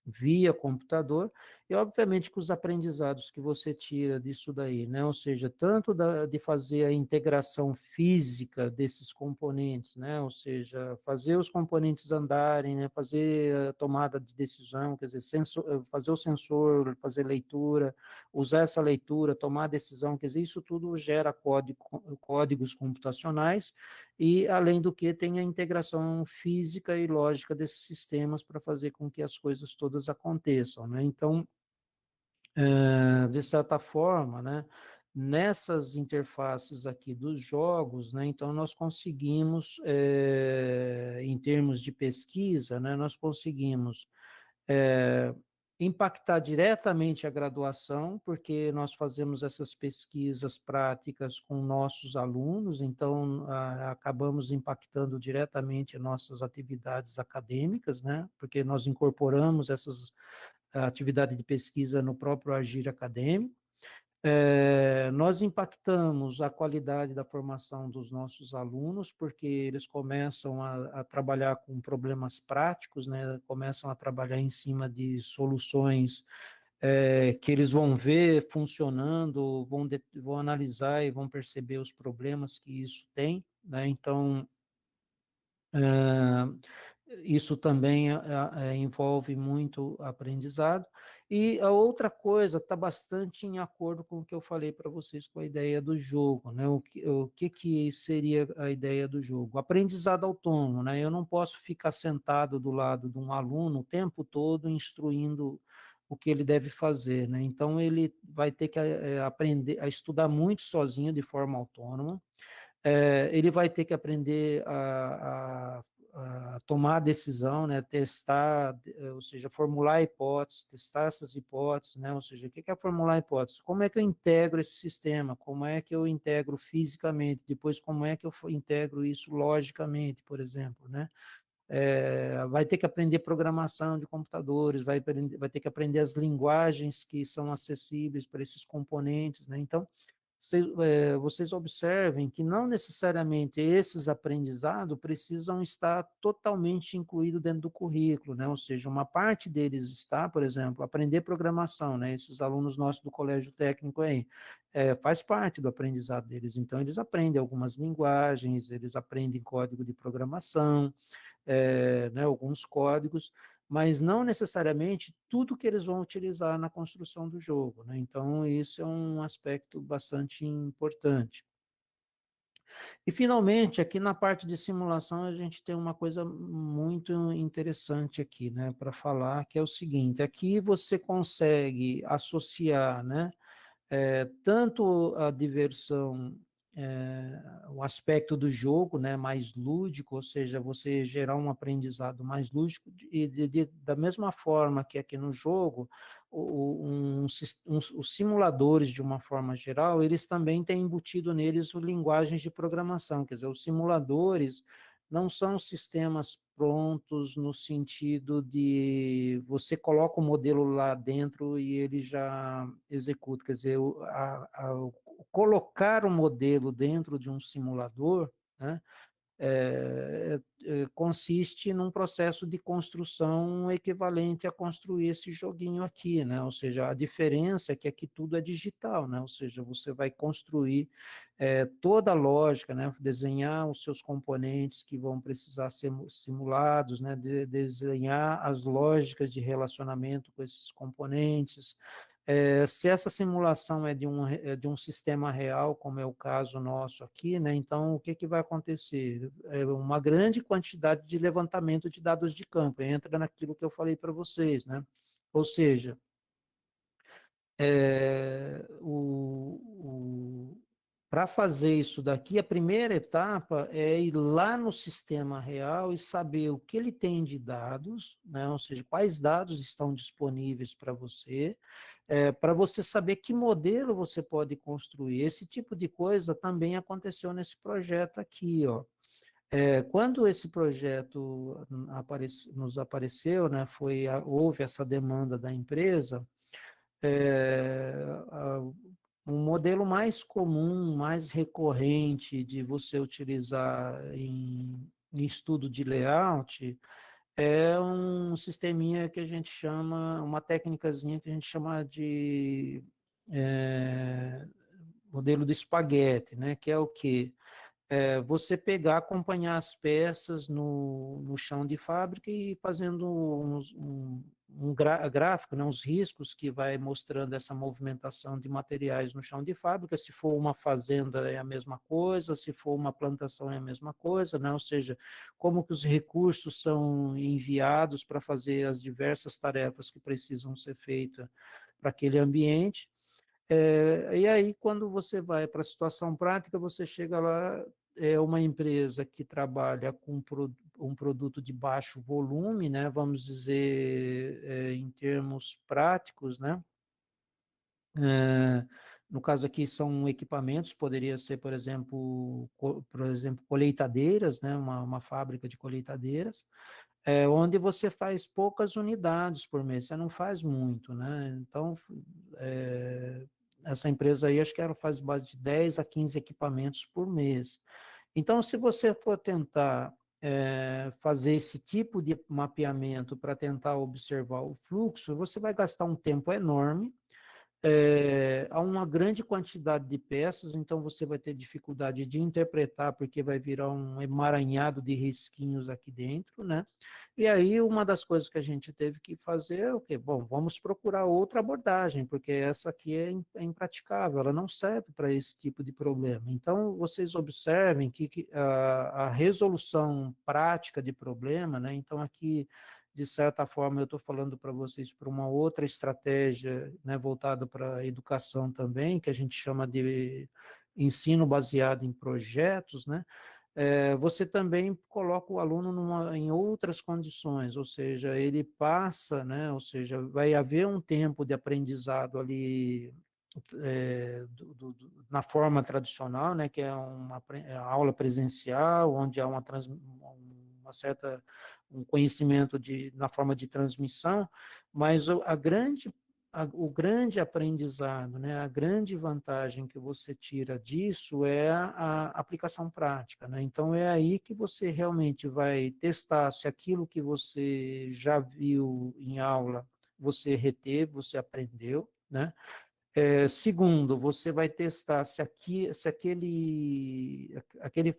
C: via computador, e obviamente que os aprendizados que você tira disso daí, né, ou seja, tanto de fazer a integração física desses componentes, né, ou seja, fazer os componentes andarem, né, fazer a tomada de decisão, quer dizer, fazer o sensor, fazer leitura, usar essa leitura, tomar a decisão, quer dizer, isso tudo gera códigos computacionais, e, além do que, tem a integração física e lógica desses sistemas para fazer com que as coisas todas aconteçam, né? Então, de certa forma, né, nessas interfaces aqui dos jogos, né, então nós conseguimos, em termos de pesquisa, né, nós conseguimos impactar diretamente a graduação, porque nós fazemos essas pesquisas práticas com nossos alunos, então acabamos impactando diretamente nossas atividades acadêmicas, né? Porque nós incorporamos essas atividades de pesquisa no próprio agir acadêmico. Nós impactamos a qualidade da formação dos nossos alunos, porque eles começam a trabalhar com problemas práticos, né? Começam a trabalhar em cima de soluções que eles vão ver funcionando, vão analisar e vão perceber os problemas que isso tem, né? Então, isso também envolve muito aprendizado. E a outra coisa está bastante em acordo com o que eu falei para vocês com a ideia do jogo, né? O que seria a ideia do jogo? Aprendizado autônomo, né? Eu não posso ficar sentado do lado de um aluno o tempo todo instruindo o que ele deve fazer, né? Então, ele vai ter que aprender a estudar muito sozinho, de forma autônoma. Ele vai ter que aprender a tomar a decisão, né, testar, ou seja, formular hipóteses, testar essas hipóteses, né, ou seja, o que é formular hipóteses? Como é que eu integro esse sistema? Como é que eu integro fisicamente? Depois, como é que eu integro isso logicamente, por exemplo, né? Vai ter que aprender programação de computadores, vai ter que aprender as linguagens que são acessíveis para esses componentes, né? Então, vocês observem que não necessariamente esses aprendizados precisam estar totalmente incluídos dentro do currículo, né? Ou seja, uma parte deles está, por exemplo, aprender programação, né? Esses alunos nossos do colégio técnico aí, faz parte do aprendizado deles. Então, eles aprendem algumas linguagens, eles aprendem código de programação, né, alguns códigos, mas não necessariamente tudo que eles vão utilizar na construção do jogo, né? Então, isso é um aspecto bastante importante. E, finalmente, aqui na parte de simulação, a gente tem uma coisa muito interessante aqui, né, para falar, que é o seguinte: aqui você consegue associar, né, tanto a diversão, o aspecto do jogo, né, mais lúdico, ou seja, você gerar um aprendizado mais lúdico, e da mesma forma que aqui no jogo, os simuladores, de uma forma geral, eles também têm embutido neles linguagens de programação, quer dizer, os simuladores não são sistemas prontos no sentido de você coloca o modelo lá dentro e ele já executa. Quer dizer, colocar o modelo dentro de um simulador, né, consiste num processo de construção equivalente a construir esse joguinho aqui, né? Ou seja, a diferença é que aqui tudo é digital, né? Ou seja, você vai construir toda a lógica, né? Desenhar os seus componentes que vão precisar ser simulados, né? Desenhar as lógicas de relacionamento com esses componentes. Se essa simulação é de um sistema real, como é o caso nosso aqui, né, então o que vai acontecer? Uma grande quantidade de levantamento de dados de campo, entra naquilo que eu falei para vocês, né? Ou seja, para fazer isso daqui, a primeira etapa é ir lá no sistema real e saber o que ele tem de dados, né? Ou seja, quais dados estão disponíveis para você saber que modelo você pode construir. Esse tipo de coisa também aconteceu nesse projeto aqui, ó. Quando esse projeto nos apareceu, né, houve essa demanda da empresa, um modelo mais comum, mais recorrente de você utilizar em estudo de layout é um sisteminha que a gente chama, uma técnicazinha que a gente chama de modelo do espaguete, né? Que é o quê? Você pegar, acompanhar as peças no chão de fábrica e fazendo um gráfico, né, uns riscos que vai mostrando essa movimentação de materiais no chão de fábrica. Se for uma fazenda é a mesma coisa, se for uma plantação é a mesma coisa, né? Ou seja, como que os recursos são enviados para fazer as diversas tarefas que precisam ser feitas para aquele ambiente. E aí, quando você vai para a situação prática, você chega lá, é uma empresa que trabalha com um produto de baixo volume, né, vamos dizer, em termos práticos, né? No caso aqui são equipamentos, poderia ser, por exemplo, colheitadeiras, né, uma fábrica de colheitadeiras, onde você faz poucas unidades por mês, você não faz muito, né? Então, essa empresa aí, acho que ela faz base de 10 a 15 equipamentos por mês. Então, se você for tentar fazer esse tipo de mapeamento para tentar observar o fluxo, você vai gastar um tempo enorme, há uma grande quantidade de peças, então você vai ter dificuldade de interpretar, porque vai virar um emaranhado de risquinhos aqui dentro, né? E aí, uma das coisas que a gente teve que fazer é o quê? Bom, vamos procurar outra abordagem, porque essa aqui é impraticável, ela não serve para esse tipo de problema. Então, vocês observem que a resolução prática de problema, né? Então, aqui, de certa forma, eu estou falando para vocês para uma outra estratégia, né, voltada para a educação também, que a gente chama de ensino baseado em projetos, né? Você também coloca o aluno em outras condições, ou seja, ele passa, né, ou seja, vai haver um tempo de aprendizado ali na forma tradicional, né, que é uma aula presencial, onde há uma um conhecimento na forma de transmissão, mas o grande aprendizado, né, a grande vantagem que você tira disso é a aplicação prática, né? Então, é aí que você realmente vai testar se aquilo que você já viu em aula, você reteve, você aprendeu, né? Segundo, você vai testar se aquele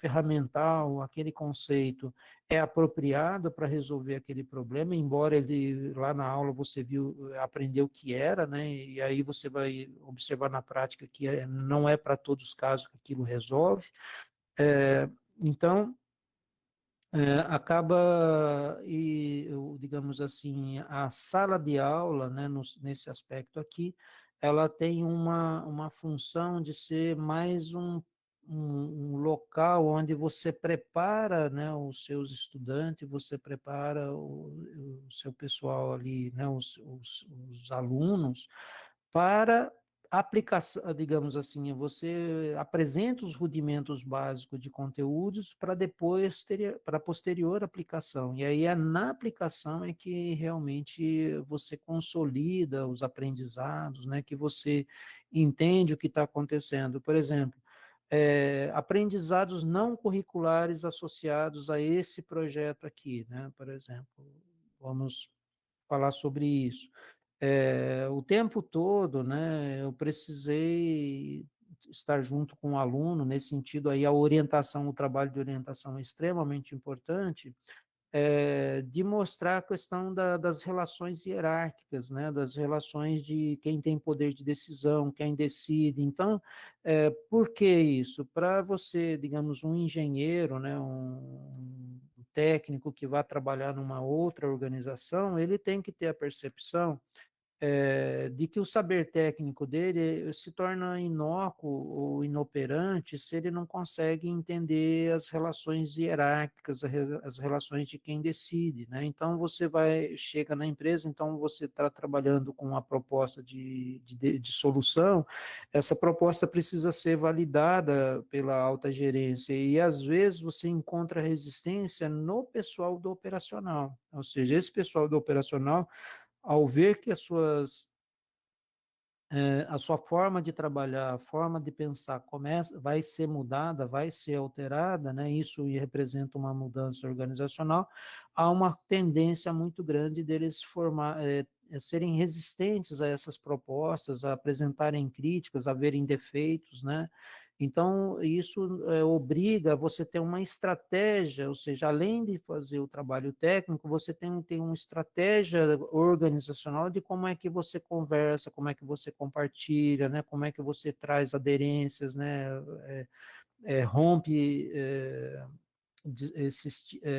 C: ferramental, aquele conceito é apropriado para resolver aquele problema, embora ele lá na aula você viu, aprendeu o que era, né? E aí você vai observar na prática que não é para todos os casos que aquilo resolve. Então, acaba, digamos assim, a sala de aula, né, nesse aspecto aqui, ela tem uma função de ser mais um local onde você prepara, né, os seus estudantes, você prepara o seu pessoal ali, né, os alunos, para aplicação, digamos assim, você apresenta os rudimentos básicos de conteúdos para depois ter, para posterior aplicação. E aí na aplicação é que realmente você consolida os aprendizados, né, que você entende o que está acontecendo. Por exemplo, aprendizados não curriculares associados a esse projeto aqui, né, por exemplo, vamos falar sobre isso. O tempo todo, né, eu precisei estar junto com o aluno, nesse sentido aí a orientação, o trabalho de orientação é extremamente importante, de mostrar a questão das relações hierárquicas, né, das relações de quem tem poder de decisão, quem decide. Então, por que isso? Para você, digamos, um engenheiro, né, um técnico que vai trabalhar numa outra organização, ele tem que ter a percepção de que o saber técnico dele se torna inócuo ou inoperante se ele não consegue entender as relações hierárquicas, as relações de quem decide, né? Então, chega na empresa, então você está trabalhando com uma proposta de solução, essa proposta precisa ser validada pela alta gerência e, às vezes, você encontra resistência no pessoal do operacional, ou seja, esse pessoal do operacional, ao ver que a sua forma de trabalhar, a forma de pensar vai ser mudada, vai ser alterada, né? Isso representa uma mudança organizacional, há uma tendência muito grande deles serem resistentes a essas propostas, a apresentarem críticas, a verem defeitos, né? Então, isso obriga você a ter uma estratégia, ou seja, além de fazer o trabalho técnico, você tem uma estratégia organizacional de como é que você conversa, como é que você compartilha, né? Como é que você traz aderências, né? Rompe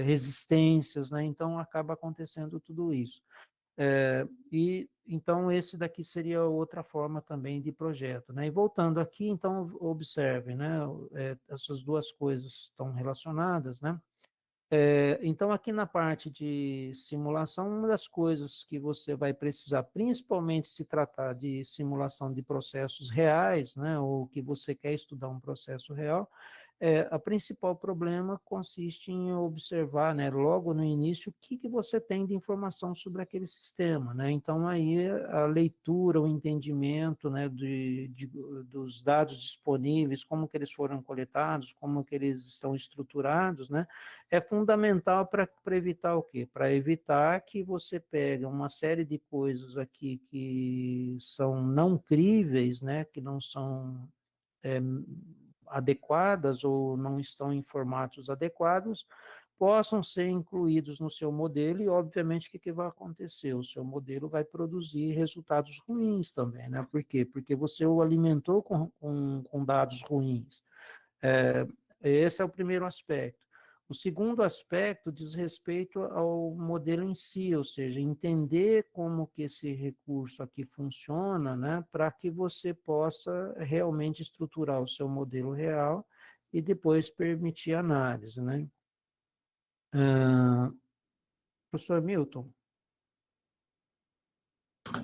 C: resistências, né? Então, acaba acontecendo tudo isso. E então esse daqui seria outra forma também de projeto, né? E voltando aqui, então observem, né? Essas duas coisas estão relacionadas, né? Então aqui na parte de simulação, uma das coisas que você vai precisar, principalmente se tratar de simulação de processos reais, né? Ou que você quer estudar um processo real, o principal problema consiste em observar, né, logo no início, o que você tem de informação sobre aquele sistema, né? Então, aí, a leitura, o entendimento, né, dos dados disponíveis, como que eles foram coletados, como que eles estão estruturados, né? É fundamental para evitar o quê? Para evitar que você pegue uma série de coisas aqui que são não críveis, né, que não são adequadas ou não estão em formatos adequados, possam ser incluídos no seu modelo e, obviamente, o que vai acontecer? O seu modelo vai produzir resultados ruins também, né? Por quê? Porque você o alimentou com dados ruins. Esse é o primeiro aspecto. O segundo aspecto diz respeito ao modelo em si, ou seja, entender como que esse recurso aqui funciona, né, para que você possa realmente estruturar o seu modelo real e depois permitir análise, né? Professor Milton,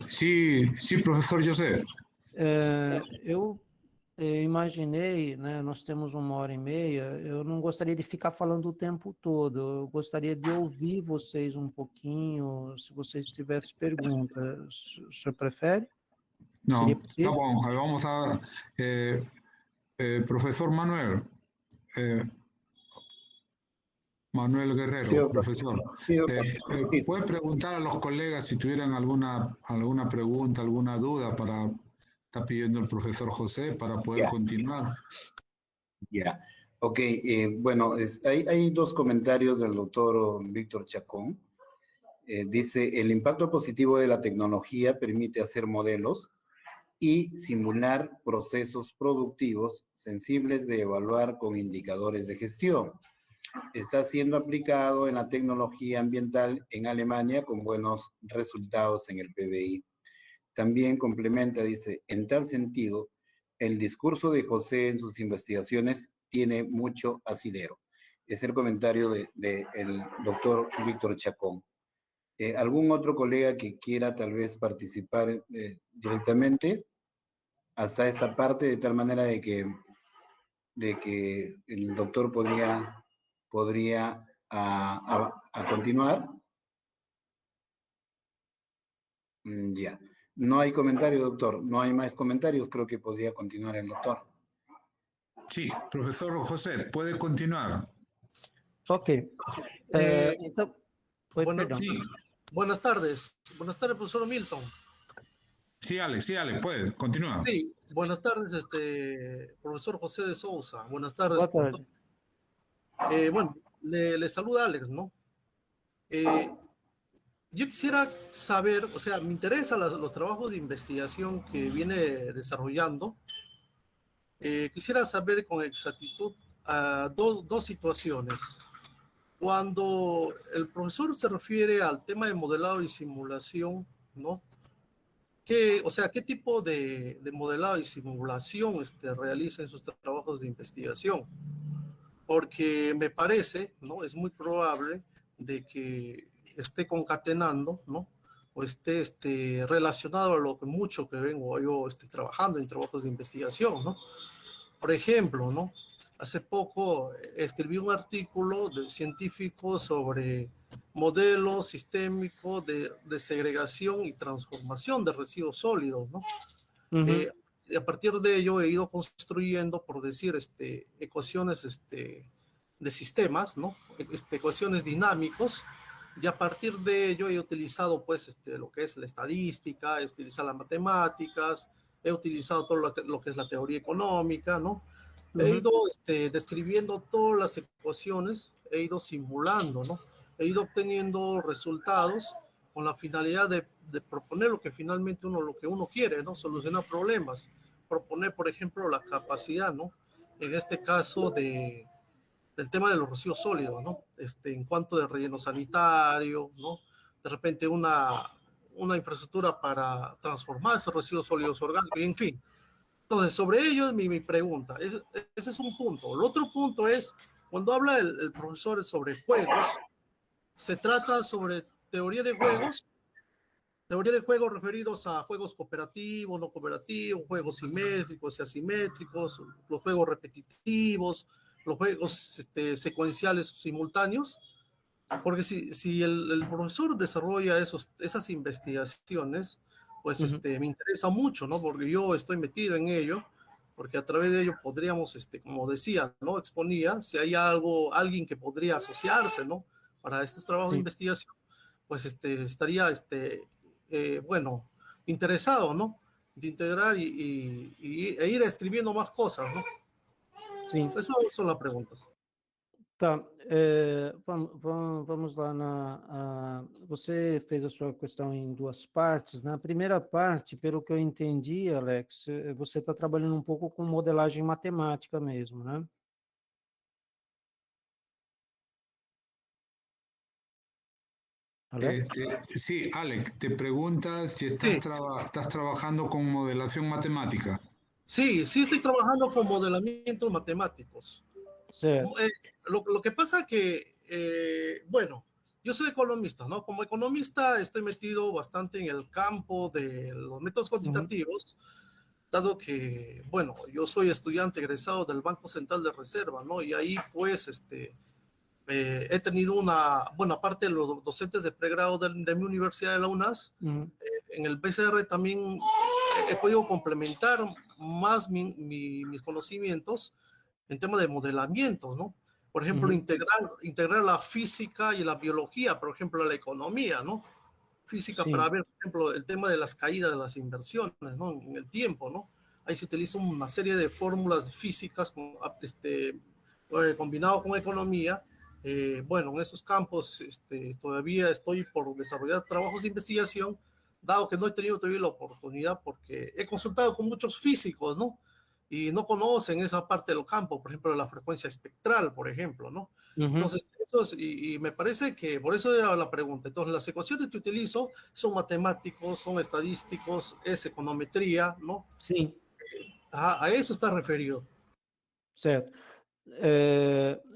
B: Sí, sí, profesor José.
C: eu imaginei, né, nós temos 1h30, eu não gostaria de ficar falando o tempo todo, eu gostaria de ouvir vocês um pouquinho, se vocês tivessem perguntas. O senhor prefere?
B: No,
C: Seria
B: tá
C: possível?
B: bom. Aí vamos a... profesor Manuel. Manuel Guerrero,
A: Sí, doctor.
B: profesor.
A: Sí, doctor. Sí, sí.
B: ¿Puede preguntar a los colegas si tuvieran alguna pregunta, alguna duda para... Está pidiendo el profesor José para poder
A: Ya,
B: continuar.
A: ya. Ok, bueno, hay dos comentarios del doctor Víctor Chacón. Dice, el impacto positivo de la tecnología permite hacer modelos y simular procesos productivos sensibles de evaluar con indicadores de gestión. Está siendo aplicado en la tecnología ambiental en Alemania con buenos resultados en el PBI. También complementa, dice, en tal sentido, el discurso de José en sus investigaciones tiene mucho asidero. Es el comentario del doctor Víctor Chacón. ¿Algún otro colega que quiera tal vez participar directamente hasta esta parte, de tal manera de que el doctor podría a continuar? Ya. No hay comentario, doctor. No hay más comentarios. Creo que podría continuar el doctor.
B: Sí, profesor José, puede continuar.
C: Ok.
E: Eh,
C: Então, oi,
E: bueno,
C: perdão.
B: Sí,
E: buenas tardes. Buenas tardes, profesor Milton.
B: sí, Alex, puede, continúa.
E: Sí, buenas tardes, profesor José de Sousa. Buenas tardes
C: Boa
E: con
C: tarde.
E: todos. Bueno, le saluda Alex, ¿no? Yo quisiera saber, o sea, me interesan los trabajos de investigación que viene desarrollando. Quisiera saber con exactitud dos situaciones. Cuando el profesor se refiere al tema de modelado y simulación, ¿no? O sea, ¿qué tipo de modelado y simulación realiza en sus trabajos de investigación? Porque me parece, ¿no? Es muy probable de que esté concatenando, ¿no? O esté relacionado a lo que mucho que vengo yo trabajando en trabajos de investigación, ¿no? Por ejemplo, ¿no? Hace poco escribí un artículo científico sobre modelo sistémico de segregación y transformación de residuos sólidos, ¿no?
C: Uhum.
E: Y a partir de ello he ido construyendo, por decir, ecuaciones de sistemas, ¿no? Ecuaciones dinámicos, y a partir de ello he utilizado, pues, lo que es la estadística, he utilizado las matemáticas, he utilizado todo lo que es la teoría económica, ¿no? He
C: Uhum.
E: ido describiendo todas las ecuaciones, he ido simulando, ¿no? He ido obteniendo resultados con la finalidad de proponer lo que finalmente lo que uno quiere, ¿no? Solucionar problemas, proponer, por ejemplo, la capacidad, ¿no? En este caso del tema de los residuos sólidos, ¿no? En cuanto de relleno sanitario, ¿no? De repente una infraestructura para transformar esos residuos sólidos orgánicos, y en fin. Entonces, sobre ello es mi pregunta. Ese es un punto. El otro punto es, cuando habla el profesor sobre juegos, se trata sobre teoría de juegos referidos a juegos cooperativos, no cooperativos, juegos simétricos y asimétricos, los juegos repetitivos, los juegos secuenciales simultáneos, porque si el profesor desarrolla esas investigaciones, pues
C: Uhum.
E: me interesa mucho, ¿no? Porque yo estoy metido en ello, porque a través de ello podríamos, como decía, ¿no? Exponía, si hay alguien que podría asociarse, ¿no? Para estos trabajos de
C: Sim.
E: investigación, pues estaría, bueno, interesado, ¿no? De integrar e ir escribiendo más cosas, ¿no?
C: Sim.
E: Esas son las preguntas.
C: Tá. Vamos lá você fez a sua questão em duas partes. Na primeira parte, pelo que eu entendi, Alex, você está trabalhando um pouco com modelagem matemática mesmo, né? Alex?
B: Sí, Alex, te preguntas si
E: Sí,
B: estás trabajando con modelación matemática.
E: sí estoy trabajando con modelamientos matemáticos.
C: Certo.
E: Lo que pasa que, bueno, yo soy economista, ¿no? Como economista estoy metido bastante en el campo de los métodos
C: Uhum.
E: cuantitativos, dado que, bueno, yo soy estudiante egresado del Banco Central de Reserva, ¿no? Y ahí, pues, he tenido bueno, aparte de los docentes de pregrado de mi universidad de la UNAS,
C: Uhum.
E: en el PCR también he podido complementar más mis conocimientos en tema de modelamientos, ¿no? Por ejemplo, integrar la física y la biología, por ejemplo, la economía, ¿no? Física para ver, por ejemplo, el tema de las caídas de las inversiones, ¿no? En el tiempo, ¿no? Ahí se utiliza una serie de fórmulas físicas combinado con economía. Bueno, en esos campos todavía estoy por desarrollar trabajos de investigación, dado que no he tenido todavía la oportunidad, porque he consultado con muchos físicos, ¿no? Y no conocen esa parte del campo, por ejemplo, la frecuencia espectral, por ejemplo, ¿no? Entonces, y me parece que por eso era la pregunta. Entonces, las ecuaciones que utilizo son matemáticos, son estadísticos, es econometría, ¿no?
C: Sim.
E: A isso está referido.
C: Certo.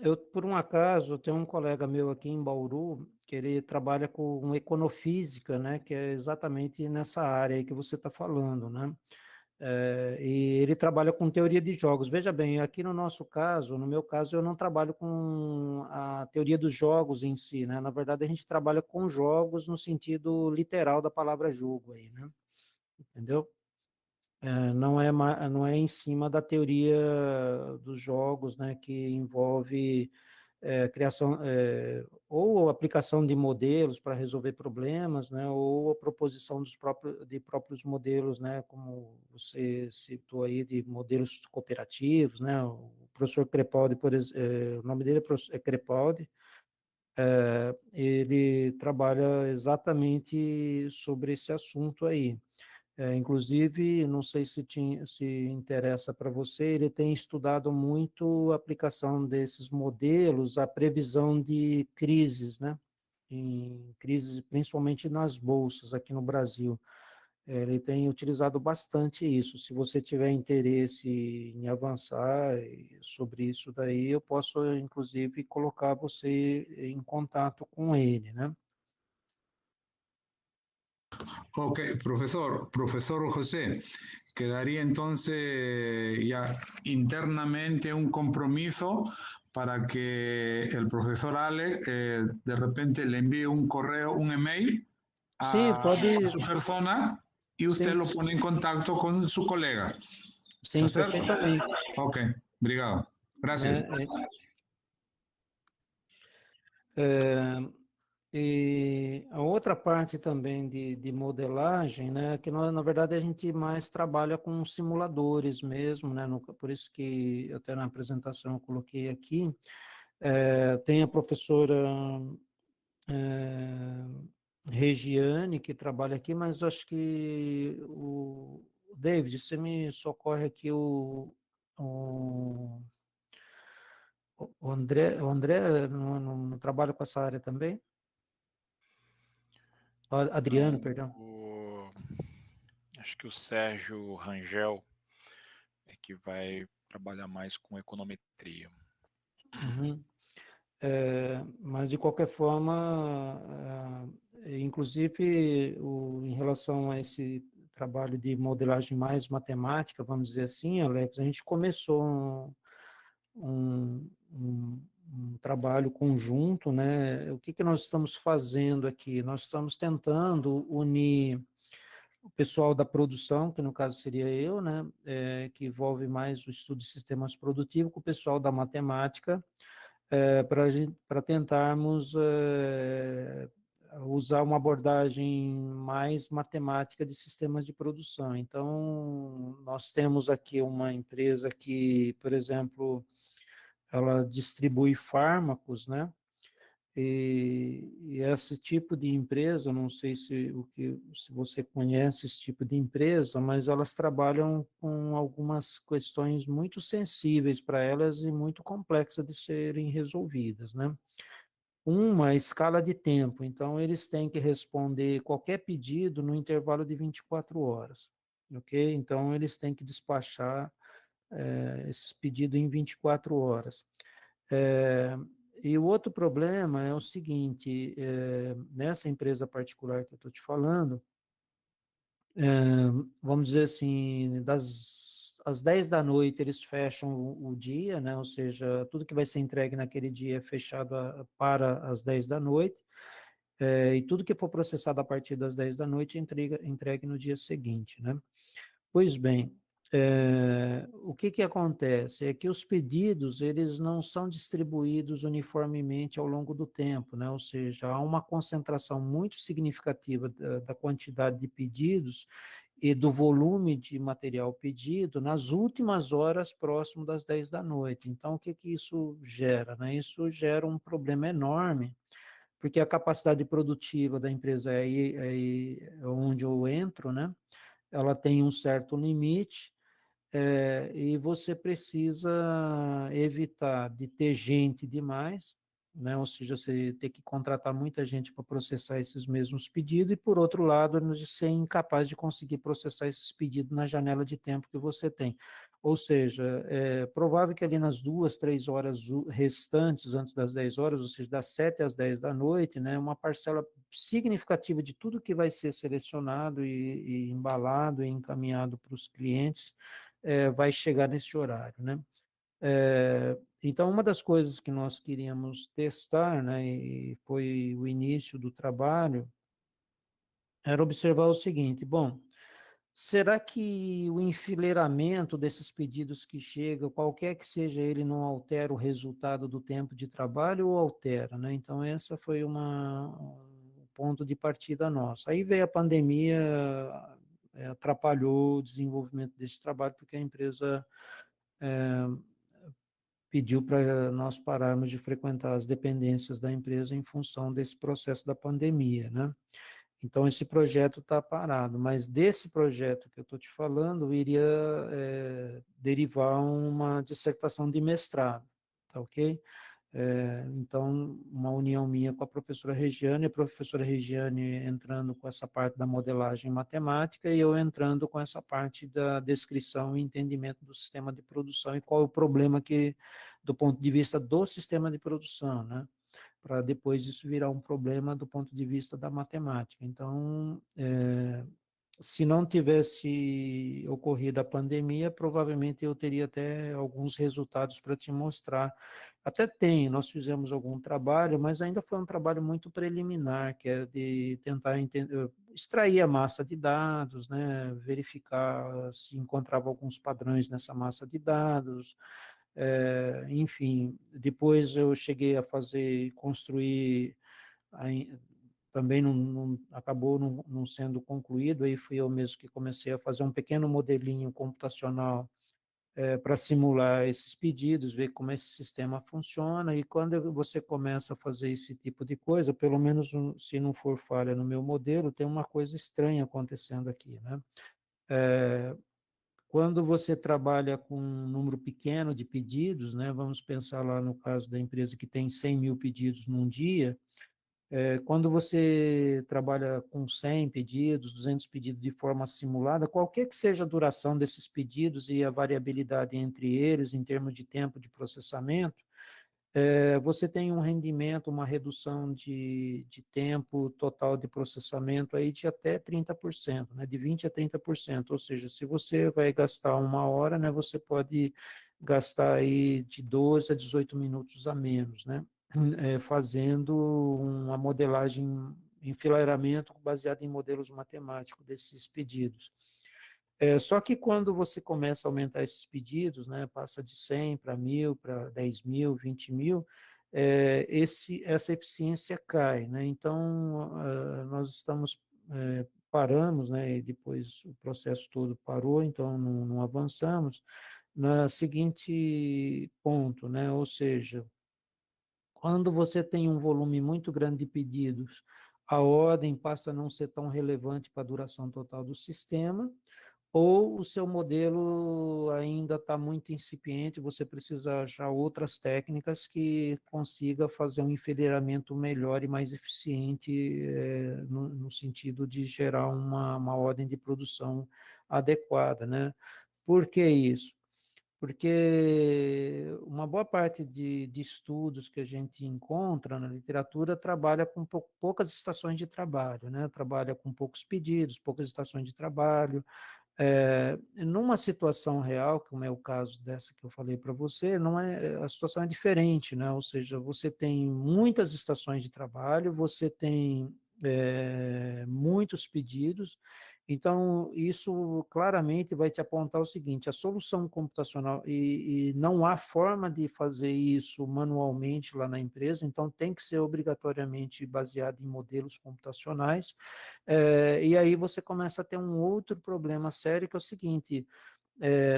C: Eu, por um acaso, tenho um colega meu aqui em Bauru, que ele trabalha com econofísica, né, que é exatamente nessa área aí que você está falando, né? E ele trabalha com teoria de jogos. Veja bem, aqui no nosso caso, no meu caso, eu não trabalho com a teoria dos jogos em si, né? Na verdade, a gente trabalha com jogos no sentido literal da palavra jogo aí, né? Entendeu? Não é em cima da teoria dos jogos, né, que envolve criação ou aplicação de modelos para resolver problemas, né, ou a proposição de próprios modelos, né, como você citou aí, de modelos cooperativos, né, o professor Crepaldi, por exemplo, o nome dele é Crepaldi, ele trabalha exatamente sobre esse assunto aí. Inclusive, não sei se interessa para você, ele tem estudado muito a aplicação desses modelos, a previsão de crises, né? Em crises, principalmente nas bolsas aqui no Brasil. Ele tem utilizado bastante isso. Se você tiver interesse em avançar sobre isso daí, eu posso, inclusive, colocar você em contato com ele, né?
B: Ok, profesor José, quedaría entonces ya internamente un compromiso para que el profesor Ale de repente le envíe un correo, un email
C: Sim,
B: a
C: pode.
B: su persona y usted
C: Sim.
B: lo pone en contacto con su colega.
C: Sim,
B: ¿Está certo?
C: perfeitamente.
B: Ok, obrigado. Gracias.
C: E a outra parte também de modelagem, né, que nós, na verdade, a gente mais trabalha com simuladores mesmo, né, por isso que até na apresentação eu coloquei aqui, tem a professora Regiane, que trabalha aqui, mas acho que o David, você me socorre aqui o André não trabalha com essa área também? Adriano, perdão.
D: Acho que o Sérgio Rangel é que vai trabalhar mais com econometria.
C: Mas, de qualquer forma, inclusive, em relação a esse trabalho de modelagem mais matemática, vamos dizer assim, Alex, a gente começou um trabalho conjunto, né? O que nós estamos fazendo aqui? Nós estamos tentando unir o pessoal da produção, que no caso seria eu, né? Que envolve mais o estudo de sistemas produtivos, com o pessoal da matemática, para tentarmos usar uma abordagem mais matemática de sistemas de produção. Então, nós temos aqui uma empresa que, por exemplo, ela distribui fármacos, né? E esse tipo de empresa, não sei se você conhece esse tipo de empresa, mas elas trabalham com algumas questões muito sensíveis para elas e muito complexas de serem resolvidas, né? Uma escala de tempo, então eles têm que responder qualquer pedido no intervalo de 24 horas, ok? Então eles têm que despachar esse pedido em 24 horas. E o outro problema é o seguinte, nessa empresa particular que eu estou te falando, vamos dizer assim, às 10 da noite eles fecham o dia, né? Ou seja, tudo que vai ser entregue naquele dia é fechado para as 10 da noite, E tudo que for processado a partir das 10 da noite, entregue no dia seguinte, né? Pois bem, o que acontece? É que os pedidos, eles não são distribuídos uniformemente ao longo do tempo, né? Ou seja, há uma concentração muito significativa da quantidade de pedidos e do volume de material pedido nas últimas horas próximo das 10 da noite. Então, o que isso gera, né? Isso gera um problema enorme, porque a capacidade produtiva da empresa é aí onde eu entro, né? Ela tem um certo limite, e você precisa evitar de ter gente demais, né? Ou seja, você ter que contratar muita gente para processar esses mesmos pedidos, e por outro lado, de ser incapaz de conseguir processar esses pedidos na janela de tempo que você tem. Ou seja, é provável que ali nas 2, 3 horas restantes, antes das 10 horas, ou seja, das 7 às 10 da noite, né, uma parcela significativa de tudo que vai ser selecionado e embalado e encaminhado para os clientes, vai chegar nesse horário, né? Então, uma das coisas que nós queríamos testar, né, e foi o início do trabalho, era observar o seguinte: bom, será que o enfileiramento desses pedidos que chegam, qualquer que seja ele, não altera o resultado do tempo de trabalho ou altera, né? Então, essa foi um ponto de partida nosso. Aí veio a pandemia, atrapalhou o desenvolvimento desse trabalho, porque a empresa pediu para nós pararmos de frequentar as dependências da empresa em função desse processo da pandemia, né? Então, esse projeto está parado, mas desse projeto que eu estou te falando, iria derivar uma dissertação de mestrado, tá ok? Então, uma união minha com a professora Regiane, a professora Regiane entrando com essa parte da modelagem matemática e eu entrando com essa parte da descrição e entendimento do sistema de produção e qual é o problema que, do ponto de vista do sistema de produção, né? Para depois isso virar um problema do ponto de vista da matemática. Então, se não tivesse ocorrido a pandemia, provavelmente eu teria até alguns resultados para te mostrar. Até tem, nós fizemos algum trabalho, mas ainda foi um trabalho muito preliminar, que é de tentar extrair a massa de dados, né, verificar se encontrava alguns padrões nessa massa de dados, enfim. Depois eu cheguei a construir, também acabou não sendo concluído, aí fui eu mesmo que comecei a fazer um pequeno modelinho computacional para simular esses pedidos, ver como esse sistema funciona, e quando você começa a fazer esse tipo de coisa, pelo menos se não for falha no meu modelo, tem uma coisa estranha acontecendo aqui, né? Quando você trabalha com um número pequeno de pedidos, né, vamos pensar lá no caso da empresa que tem 100 mil pedidos num dia, quando você trabalha com 100 pedidos, 200 pedidos de forma simulada, qualquer que seja a duração desses pedidos e a variabilidade entre eles em termos de tempo de processamento, você tem um rendimento, uma redução de tempo total de processamento aí de até 30%, né, de 20% a 30%. Ou seja, se você vai gastar 1 hora, né, você pode gastar aí de 12 a 18 minutos a menos, né? Fazendo uma modelagem, enfileiramento baseado em modelos matemáticos desses pedidos. Só que quando você começa a aumentar esses pedidos, né, passa de 100 para 1.000, para 10 mil, 20 mil, essa eficiência cai, né? Então, nós paramos, né, e depois o processo todo parou, então não avançamos, na seguinte ponto, né, ou seja, quando você tem um volume muito grande de pedidos, a ordem passa a não ser tão relevante para a duração total do sistema, ou o seu modelo ainda está muito incipiente, você precisa achar outras técnicas que consiga fazer um enfileiramento melhor e mais eficiente, no sentido de gerar uma ordem de produção adequada, né? Por que isso? Porque uma boa parte de estudos que a gente encontra na literatura trabalha com poucas estações de trabalho, né? Trabalha com poucos pedidos, poucas estações de trabalho, Numa situação real, como é o caso dessa que eu falei para você, não é, a situação é diferente, né? Ou seja, você tem muitas estações de trabalho, você tem muitos pedidos, então isso claramente vai te apontar o seguinte: a solução computacional, e não há forma de fazer isso manualmente lá na empresa, então tem que ser obrigatoriamente baseado em modelos computacionais. E aí você começa a ter um outro problema sério, que é o seguinte: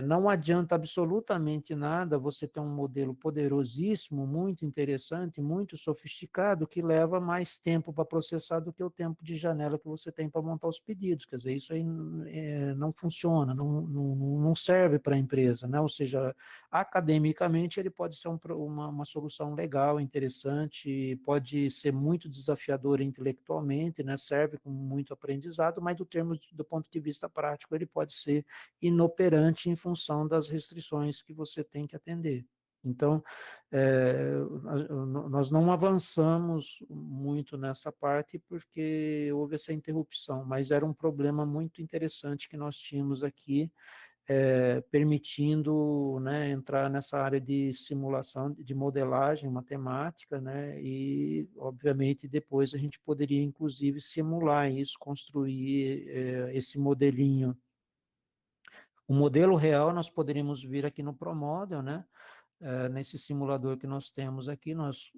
C: não adianta absolutamente nada você ter um modelo poderosíssimo, muito interessante, muito sofisticado, que leva mais tempo para processar do que o tempo de janela que você tem para montar os pedidos. Quer dizer, isso aí não funciona, não serve para a empresa, né? Ou seja, academicamente ele pode ser uma solução legal, interessante, pode ser muito desafiador intelectualmente, né? Serve com muito aprendizado, mas do ponto de vista prático ele pode ser inoperante em função das restrições que você tem que atender. Então, nós não avançamos muito nessa parte porque houve essa interrupção, mas era um problema muito interessante que nós tínhamos aqui, permitindo, né, entrar nessa área de simulação, de modelagem matemática, né, e, obviamente, depois a gente poderia, inclusive, simular isso, construir esse modelinho. O modelo real nós poderíamos vir aqui no ProModel, né? Nesse simulador que nós temos aqui, nós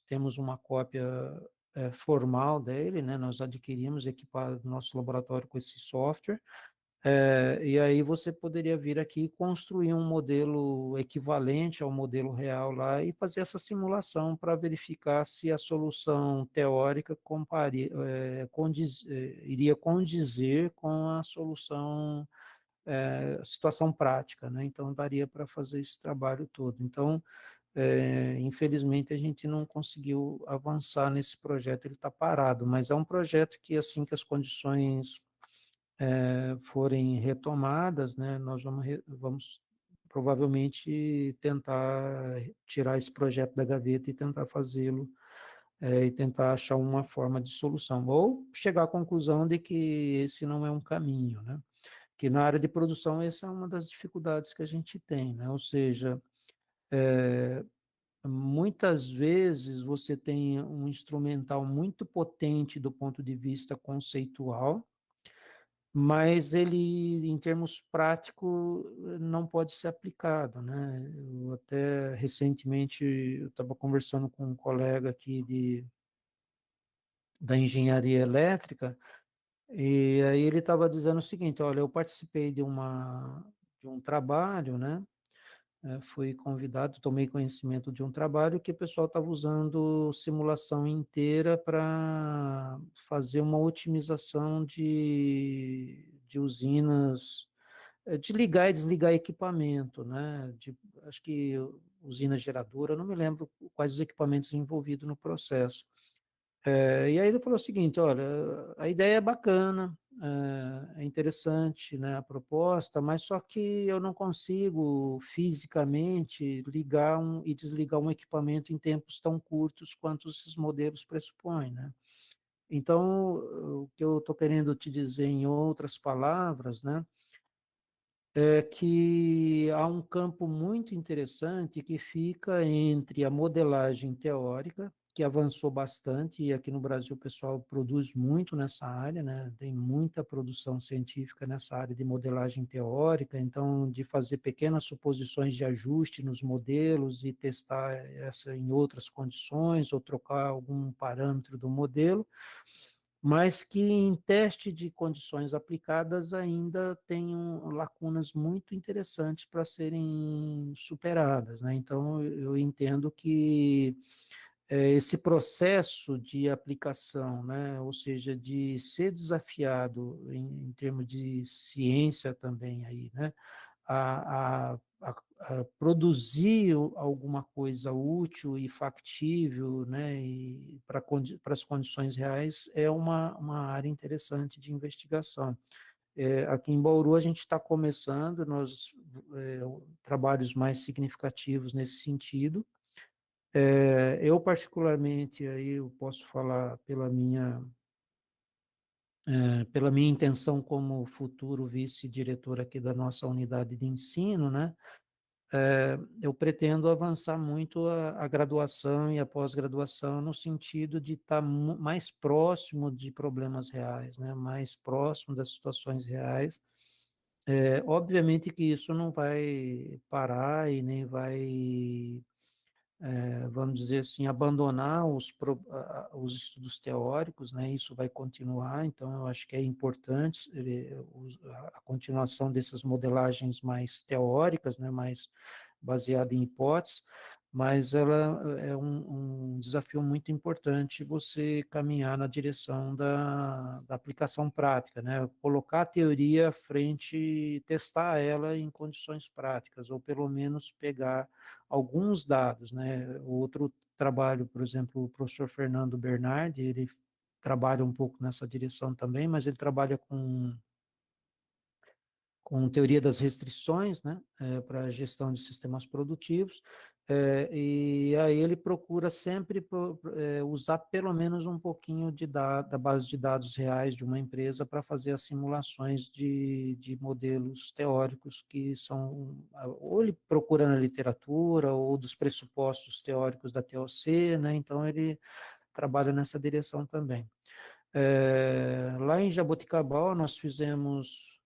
C: temos uma cópia formal dele, né? Nós adquirimos equipado nosso laboratório com esse software, e aí você poderia vir aqui e construir um modelo equivalente ao modelo real lá e fazer essa simulação para verificar se a solução teórica iria condizer com a solução situação prática, né? Então, daria para fazer esse trabalho todo. Então, infelizmente, a gente não conseguiu avançar nesse projeto, ele está parado, mas é um projeto que, assim que as condições forem retomadas, né, nós vamos provavelmente tentar tirar esse projeto da gaveta e tentar fazê-lo, e tentar achar uma forma de solução, ou chegar à conclusão de que esse não é um caminho, né? Que na área de produção essa é uma das dificuldades que a gente tem, né? Ou seja, muitas vezes você tem um instrumental muito potente do ponto de vista conceitual, mas ele, em termos práticos, não pode ser aplicado, né? Eu até recentemente eu estava conversando com um colega aqui da engenharia elétrica, e aí ele estava dizendo o seguinte: olha, eu participei de um trabalho, né? Fui convidado, tomei conhecimento de um trabalho que o pessoal estava usando simulação inteira para fazer uma otimização de usinas, de ligar e desligar equipamento, né? Acho que usina geradora, não me lembro quais os equipamentos envolvidos no processo. E aí ele falou o seguinte: olha, a ideia é bacana, é interessante, né, a proposta, mas só que eu não consigo fisicamente ligar e desligar um equipamento em tempos tão curtos quanto esses modelos pressupõem, né? Então, o que eu estou querendo te dizer em outras palavras, né, é que há um campo muito interessante que fica entre a modelagem teórica, que avançou bastante, e aqui no Brasil o pessoal produz muito nessa área, né? Tem muita produção científica nessa área de modelagem teórica, então de fazer pequenas suposições de ajuste nos modelos e testar essa em outras condições, ou trocar algum parâmetro do modelo, mas que em teste de condições aplicadas ainda tem lacunas muito interessantes para serem superadas, né? Então, eu entendo que esse processo de aplicação, né, ou seja, de ser desafiado em termos de ciência também aí, né, a produzir alguma coisa útil e factível, né, e para as condições reais, é uma área interessante de investigação. Aqui em Bauru a gente está começando trabalhos mais significativos nesse sentido. Eu particularmente, aí eu posso falar pela minha pela minha intenção como futuro vice-diretor aqui da nossa unidade de ensino, né, eu pretendo avançar muito a graduação e a pós-graduação no sentido de estar mais próximo de problemas reais, né, mais próximo das situações reais. Obviamente que isso não vai parar e nem vai, vamos dizer assim, abandonar os estudos teóricos, né? Isso vai continuar, então eu acho que é importante a continuação dessas modelagens mais teóricas, né? Mais baseada em hipóteses, mas ela é um desafio muito importante você caminhar na direção da aplicação prática, né? Colocar a teoria à frente, testar ela em condições práticas, ou pelo menos pegar alguns dados, né? Outro trabalho, por exemplo, o professor Fernando Bernardi, ele trabalha um pouco nessa direção também, mas ele trabalha com teoria das restrições, né, para a gestão de sistemas produtivos, e aí ele procura sempre usar pelo menos um pouquinho da base de dados reais de uma empresa para fazer as simulações de modelos teóricos que são, ou ele procura na literatura, ou dos pressupostos teóricos da TOC, né, então ele trabalha nessa direção também. Lá em Jaboticabal nós fizemos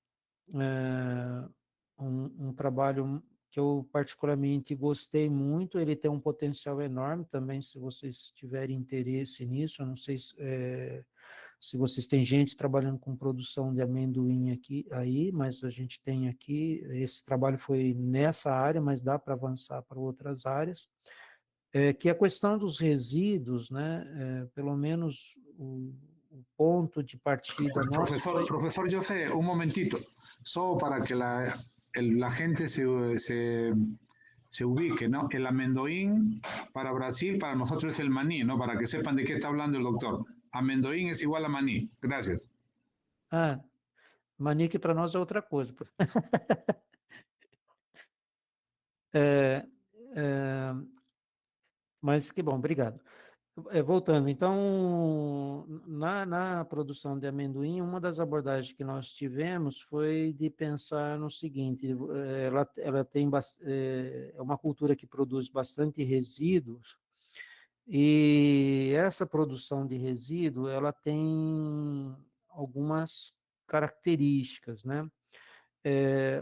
C: um trabalho que eu particularmente gostei muito, ele tem um potencial enorme também, se vocês tiverem interesse nisso, eu não sei se vocês têm gente trabalhando com produção de amendoim aqui, aí, mas a gente tem aqui, esse trabalho foi nessa área, mas dá para avançar para outras áreas, que é a questão dos resíduos, né, pelo menos o ponto de partida nosso foi...
B: Profesor José, un momentito, solo para que la gente se ubique, ¿no? El amendoín para Brasil, para nosotros es el maní, ¿no? Para que sepan de qué está hablando el doctor. Amendoín es igual a maní. Gracias.
C: Maní que para nós é outra coisa. Mas que bom, obrigado. Voltando, então, na produção de amendoim, uma das abordagens que nós tivemos foi de pensar no seguinte, ela tem é uma cultura que produz bastante resíduos, e essa produção de resíduo, ela tem algumas características, né?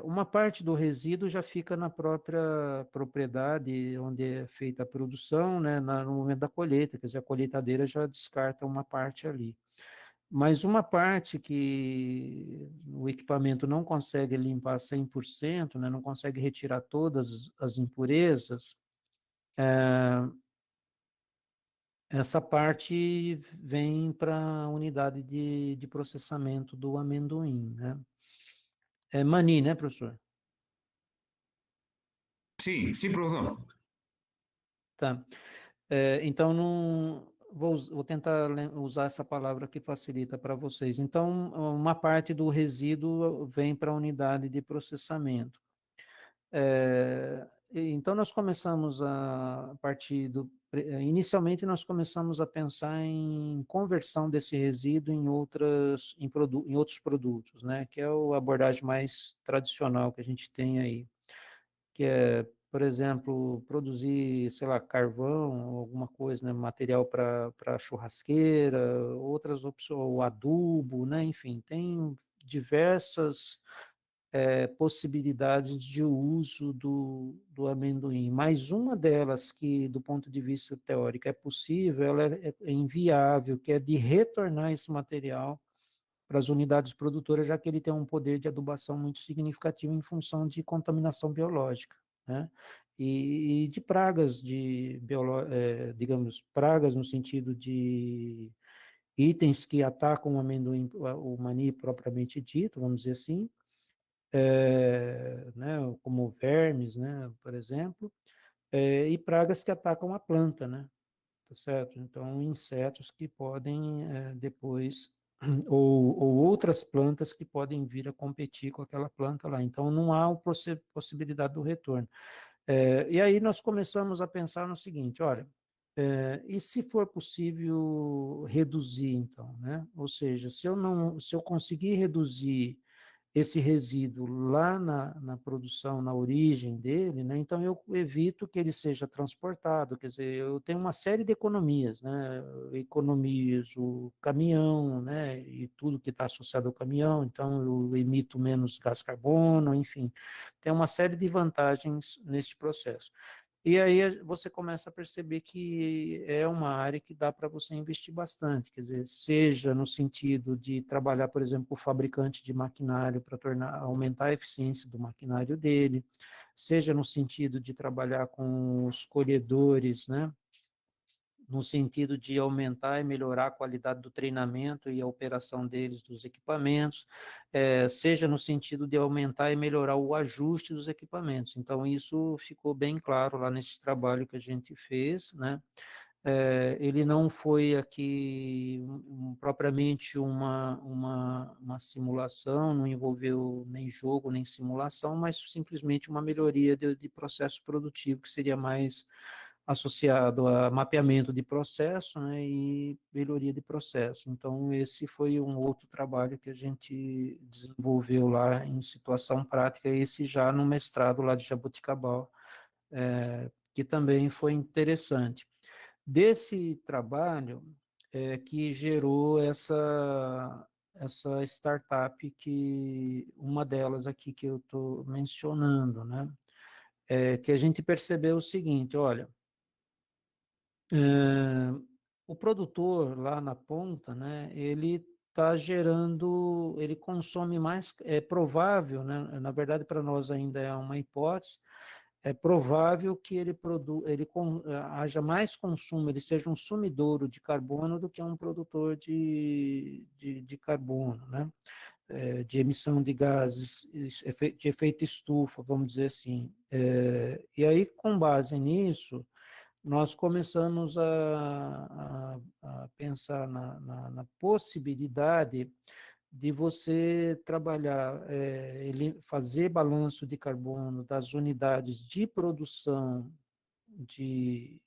C: Uma parte do resíduo já fica na própria propriedade onde é feita a produção, né, no momento da colheita, quer dizer, a colheitadeira já descarta uma parte ali. Mas uma parte que o equipamento não consegue limpar 100%, né, não consegue retirar todas as impurezas, essa parte vem para a unidade de processamento do amendoim, né? É mani, né, professor?
B: Sí, sí, profesor.
C: Tá. Então, não, vou tentar usar essa palavra que facilita para vocês. Então, uma parte do resíduo vem para a unidade de processamento. Então, nós começamos a partir do... Inicialmente, nós começamos a pensar em conversão desse resíduo em outros produtos, né? Que é a abordagem mais tradicional que a gente tem aí, que é, por exemplo, produzir, sei lá, carvão, alguma coisa, né, material para churrasqueira, outras opções, o adubo, né, enfim, tem diversas possibilidades de uso do amendoim. Mas uma delas que, do ponto de vista teórico, é possível, ela é inviável, que é de retornar esse material para as unidades produtoras, já que ele tem um poder de adubação muito significativo em função de contaminação biológica, né? E de pragas, digamos, pragas no sentido de itens que atacam o amendoim, o mani propriamente dito, vamos dizer assim, né, como vermes, né, por exemplo, e pragas que atacam a planta, né? Tá certo? Então, insetos que podem depois, ou outras plantas que podem vir a competir com aquela planta lá. Então, não há possibilidade do retorno. E aí nós começamos a pensar no seguinte, olha, E se for possível reduzir, então, né? Ou seja, se eu conseguir reduzir esse resíduo lá na produção, na origem dele, né? Então eu evito que ele seja transportado, quer dizer, eu tenho uma série de economias, né? Eu economizo o caminhão, né? E tudo que está associado ao caminhão, então eu emito menos gás carbono, enfim, tem uma série de vantagens neste processo. E aí você começa a perceber que é uma área que dá para você investir bastante, quer dizer, seja no sentido de trabalhar, por exemplo, com o fabricante de maquinário para aumentar a eficiência do maquinário dele, seja no sentido de trabalhar com os colhedores, né? No sentido de aumentar e melhorar a qualidade do treinamento e a operação deles, dos equipamentos, seja no sentido de aumentar e melhorar o ajuste dos equipamentos. Então, isso ficou bem claro lá nesse trabalho que a gente fez, né? Ele não foi aqui propriamente uma simulação, não envolveu nem jogo, nem simulação, mas simplesmente uma melhoria de processo produtivo, que seria mais associado a mapeamento de processo, né, e melhoria de processo. Então, esse foi um outro trabalho que a gente desenvolveu lá em situação prática, esse já no mestrado lá de Jaboticabal, que também foi interessante. Desse trabalho que gerou essa startup, que uma delas aqui que eu estou mencionando, né? Que a gente percebeu o seguinte, olha, o produtor lá na ponta, né, ele está gerando, ele consome mais, é provável, né, na verdade para nós ainda é uma hipótese, é provável que haja mais consumo, ele seja um sumidouro de carbono do que um produtor de carbono, né? De emissão de gases de efeito estufa, vamos dizer assim. E aí, com base nisso, nós começamos a pensar na possibilidade de você trabalhar, fazer balanço de carbono das unidades de produção de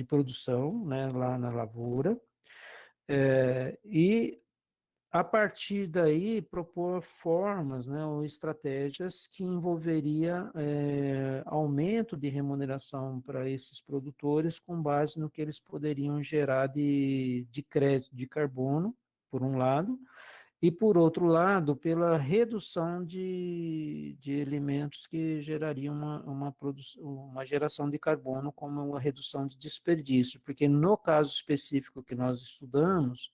C: produção, né, lá na lavoura, e a partir daí propor formas, né, ou estratégias que envolveria aumento de remuneração para esses produtores com base no que eles poderiam gerar de crédito de carbono, por um lado, e, por outro lado, pela redução de elementos que gerariam uma geração de carbono, como uma redução de desperdício, porque no caso específico que nós estudamos,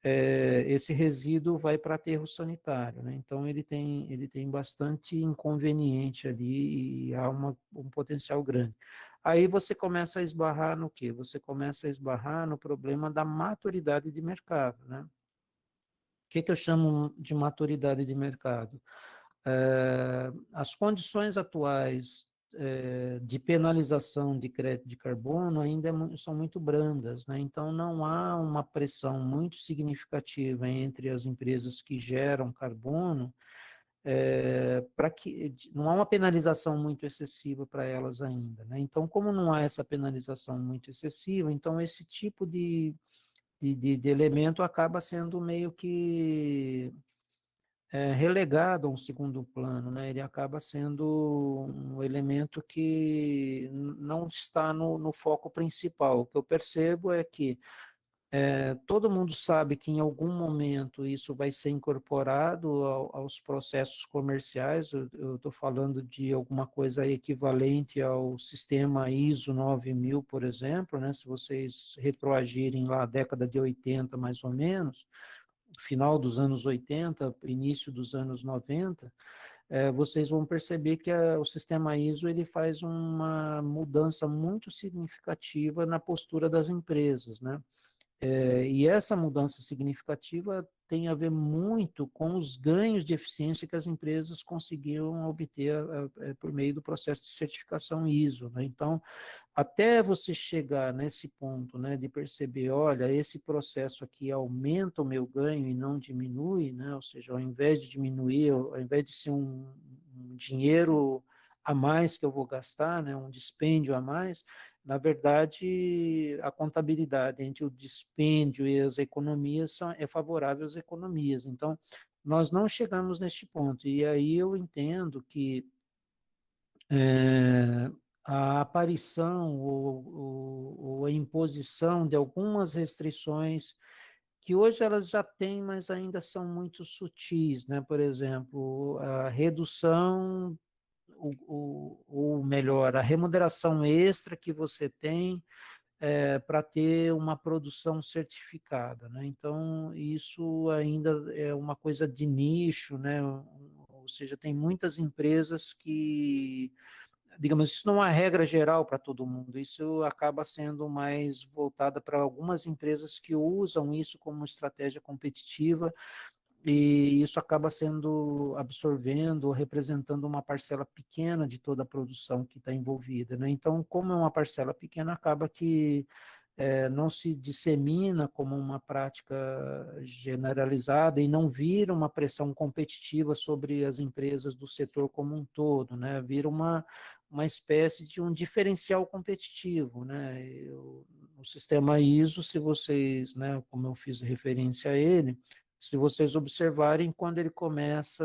C: esse resíduo vai para aterro sanitário, né? Então ele tem bastante inconveniente ali e há um potencial grande. Aí você começa a esbarrar no quê? Você começa a esbarrar no problema da maturidade de mercado, né? O que eu chamo de maturidade de mercado? As condições atuais de penalização de crédito de carbono ainda são muito brandas, né? Então não há uma pressão muito significativa entre as empresas que geram carbono, para que não há uma penalização muito excessiva para elas ainda, né? Então, como não há essa penalização muito excessiva, então esse tipo de elemento acaba sendo meio que relegado a um segundo plano, né? Ele acaba sendo um elemento que não está no foco principal. O que eu percebo é que todo mundo sabe que em algum momento isso vai ser incorporado aos processos comerciais. Eu estou falando de alguma coisa equivalente ao sistema ISO 9000, por exemplo, né? Se vocês retroagirem lá à década de 80, mais ou menos, final dos anos 80, início dos anos 90, vocês vão perceber que o sistema ISO ele faz uma mudança muito significativa na postura das empresas, né? E essa mudança significativa tem a ver muito com os ganhos de eficiência que as empresas conseguiram obter por meio do processo de certificação ISO, né? Então, até você chegar nesse ponto, né, de perceber, olha, esse processo aqui aumenta o meu ganho e não diminui, né? Ou seja, ao invés de diminuir, ao invés de ser um dinheiro a mais que eu vou gastar, né, um dispêndio a mais, na verdade, a contabilidade entre o dispêndio e as economias é favorável às economias. Então, nós não chegamos neste ponto. E aí eu entendo que a aparição ou a imposição de algumas restrições que hoje elas já têm, mas ainda são muito sutis, né? Por exemplo, a redução, ou melhor, a remuneração extra que você tem para ter uma produção certificada, né? Então, isso ainda é uma coisa de nicho, né? Ou seja, tem muitas empresas que, digamos, isso não é uma regra geral para todo mundo, isso acaba sendo mais voltada para algumas empresas que usam isso como estratégia competitiva, e isso acaba sendo absorvendo, representando uma parcela pequena de toda a produção que está envolvida, né? Então, como é uma parcela pequena, acaba que não se dissemina como uma prática generalizada e não vira uma pressão competitiva sobre as empresas do setor como um todo, né? Vira uma espécie de um diferencial competitivo, né? O sistema ISO, se vocês, né, como eu fiz referência a ele, se vocês observarem, quando ele começa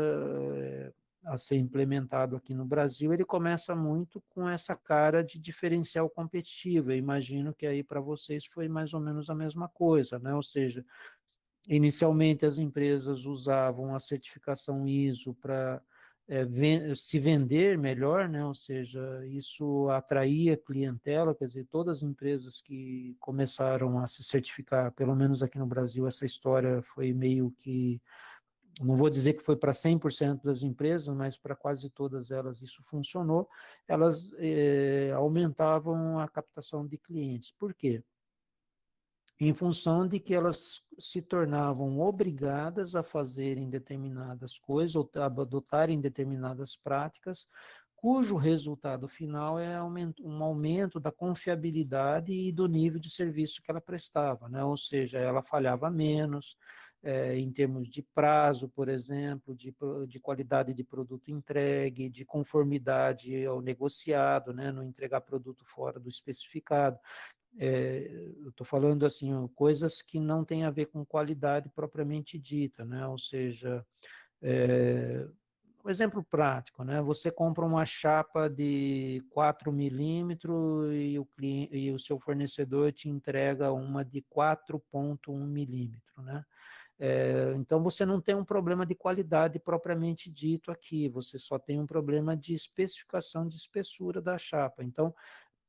C: a ser implementado aqui no Brasil, ele começa muito com essa cara de diferencial competitivo. Eu imagino que aí para vocês foi mais ou menos a mesma coisa, né? Ou seja, inicialmente as empresas usavam a certificação ISO para se vender melhor, né? Ou seja, isso atraía clientela, quer dizer, todas as empresas que começaram a se certificar, pelo menos aqui no Brasil, essa história foi meio que, não vou dizer que foi para 100% das empresas, mas para quase todas elas isso funcionou, elas aumentavam a captação de clientes. Por quê? Em função de que elas se tornavam obrigadas a fazerem determinadas coisas ou a adotarem determinadas práticas, cujo resultado final é um aumento da confiabilidade e do nível de serviço que ela prestava, né? Ou seja, ela falhava menos, em termos de prazo, por exemplo, de qualidade de produto entregue, de conformidade ao negociado, né? Não entregar produto fora do especificado. Eu estou falando assim, coisas que não têm a ver com qualidade propriamente dita, né? Ou seja, um exemplo prático, né? Você compra uma chapa de 4 milímetros e o seu fornecedor te entrega uma de 4,1 milímetro, né? Então, você não tem um problema de qualidade propriamente dito aqui, você só tem um problema de especificação de espessura da chapa. Então,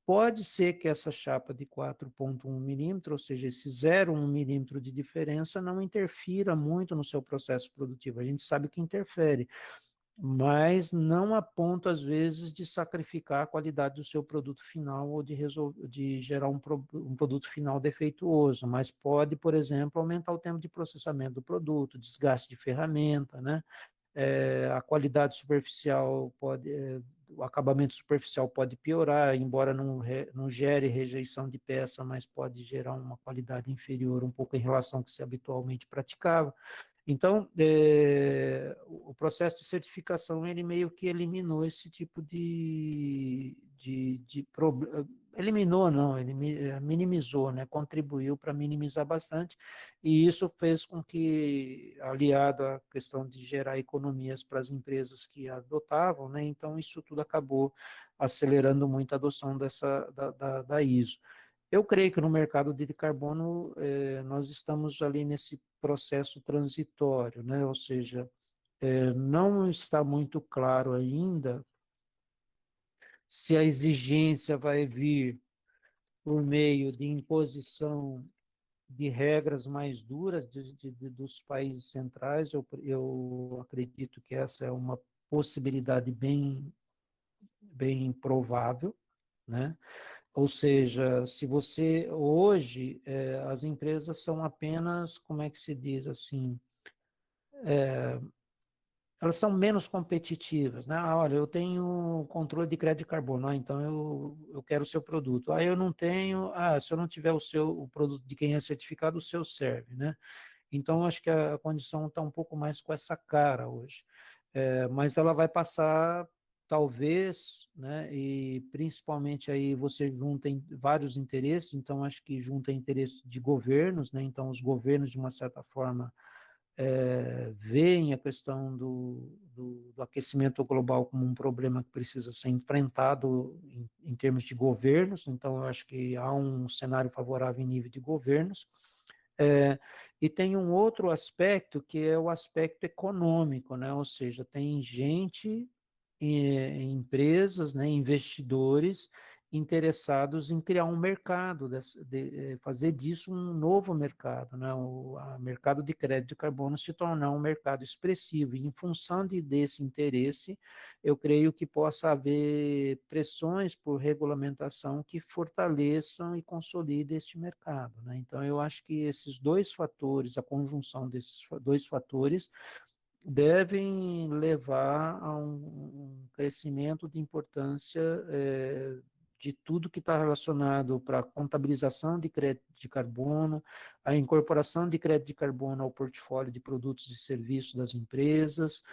C: pode ser que essa chapa de 4,1 milímetro, ou seja, esse 0,1 milímetro de diferença, não interfira muito no seu processo produtivo. A gente sabe que interfere, mas não a ponto, às vezes, de sacrificar a qualidade do seu produto final ou de gerar um produto final defeituoso, mas pode, por exemplo, aumentar o tempo de processamento do produto, desgaste de ferramenta, né? A qualidade superficial pode, o acabamento superficial pode piorar, embora não gere rejeição de peça, mas pode gerar uma qualidade inferior um pouco em relação ao que se habitualmente praticava. Então, o processo de certificação, ele meio que eliminou esse tipo de problema. Eliminou, não, ele minimizou, né? Contribuiu para minimizar bastante, e isso fez com que, aliado à questão de gerar economias para as empresas que adotavam, né? Então, isso tudo acabou acelerando muito a adoção da ISO. Eu creio que no mercado de carbono nós estamos ali nesse processo transitório, né? Ou seja, não está muito claro ainda se a exigência vai vir por meio de imposição de regras mais duras dos países centrais. Eu acredito que essa é uma possibilidade bem provável, né? Ou seja, se você hoje as empresas são apenas, como é que se diz assim, elas são menos competitivas, né? Olha, eu tenho controle de crédito de carbono, então eu quero o seu produto. Eu não tenho, se eu não tiver o produto de quem é certificado, o seu serve, né? Então, acho que a condição está um pouco mais com essa cara hoje. Mas ela vai passar talvez, né, e principalmente aí você junta vários interesses, então acho que junta interesse de governos, né, então os governos, de uma certa forma, veem a questão do aquecimento global como um problema que precisa ser enfrentado em termos de governos, então eu acho que há um cenário favorável em nível de governos. E tem um outro aspecto que é o aspecto econômico, né? Ou seja, tem gente, empresas, né, investidores interessados em criar um mercado, fazer disso um novo mercado, né? O mercado de crédito de carbono se tornar um mercado expressivo. E em função desse interesse, eu creio que possa haver pressões por regulamentação que fortaleçam e consolidem este mercado, né? Então, eu acho que esses dois fatores, a conjunção desses dois fatores, devem levar a um crescimento de importância de tudo que está relacionado para a contabilização de crédito de carbono, a incorporação de crédito de carbono ao portfólio de produtos e serviços das empresas,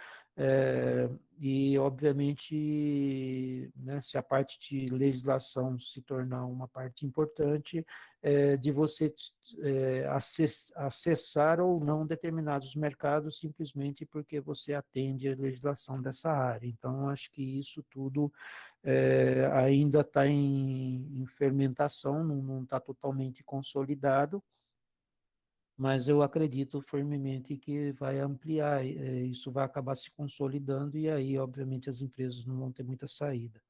C: e, obviamente, né, se a parte de legislação se tornar uma parte importante, de você acessar ou não determinados mercados simplesmente porque você atende a legislação dessa área. Então, acho que isso tudo ainda está em fermentação, não está totalmente consolidado, mas eu acredito firmemente que vai ampliar, isso vai acabar se consolidando e aí, obviamente, as empresas não vão ter muita saída.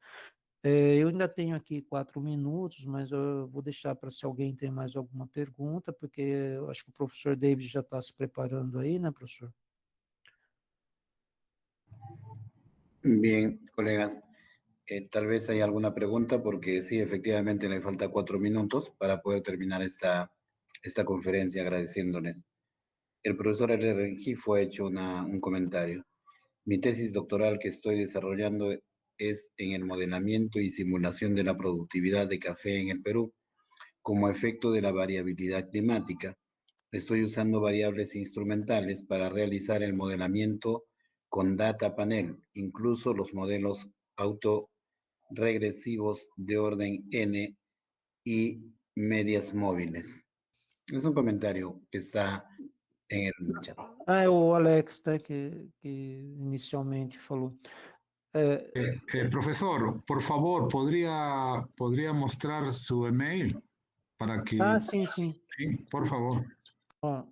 C: Eu ainda tenho aqui 4 minutos, mas eu vou deixar para se alguém tem mais alguma pergunta, porque eu acho que o professor David já está se preparando aí, né, professor?
A: Bien, colegas, tal vez hay alguna pregunta porque sí, efectivamente le falta 4 minutos para poder terminar esta conferencia agradeciéndoles. El profesor Rengifo ha hecho un comentario. Mi tesis doctoral que estoy desarrollando es en el modelamiento y simulación de la productividad de café en el Perú como efecto de la variabilidad climática. Estoy usando variables instrumentales para realizar el modelamiento con data panel, incluso los modelos autorregresivos de orden N y medias móviles. Es un comentario que está en el chat.
C: É o Alex, né, que inicialmente falou.
B: Profesor, por favor, ¿podría mostrar su email para que...
C: Sim.
B: Sí, por favor.
C: Ó,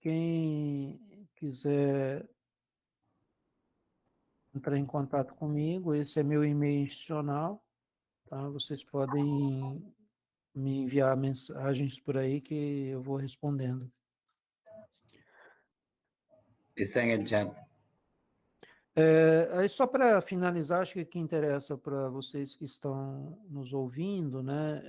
C: quem quiser entrar em contato comigo, esse é meu e-mail institucional, tá? Vocês podem me enviar mensagens por aí que eu vou respondendo.
A: Está en el chat.
C: Aí só para finalizar, acho que o que interessa para vocês que estão nos ouvindo, né?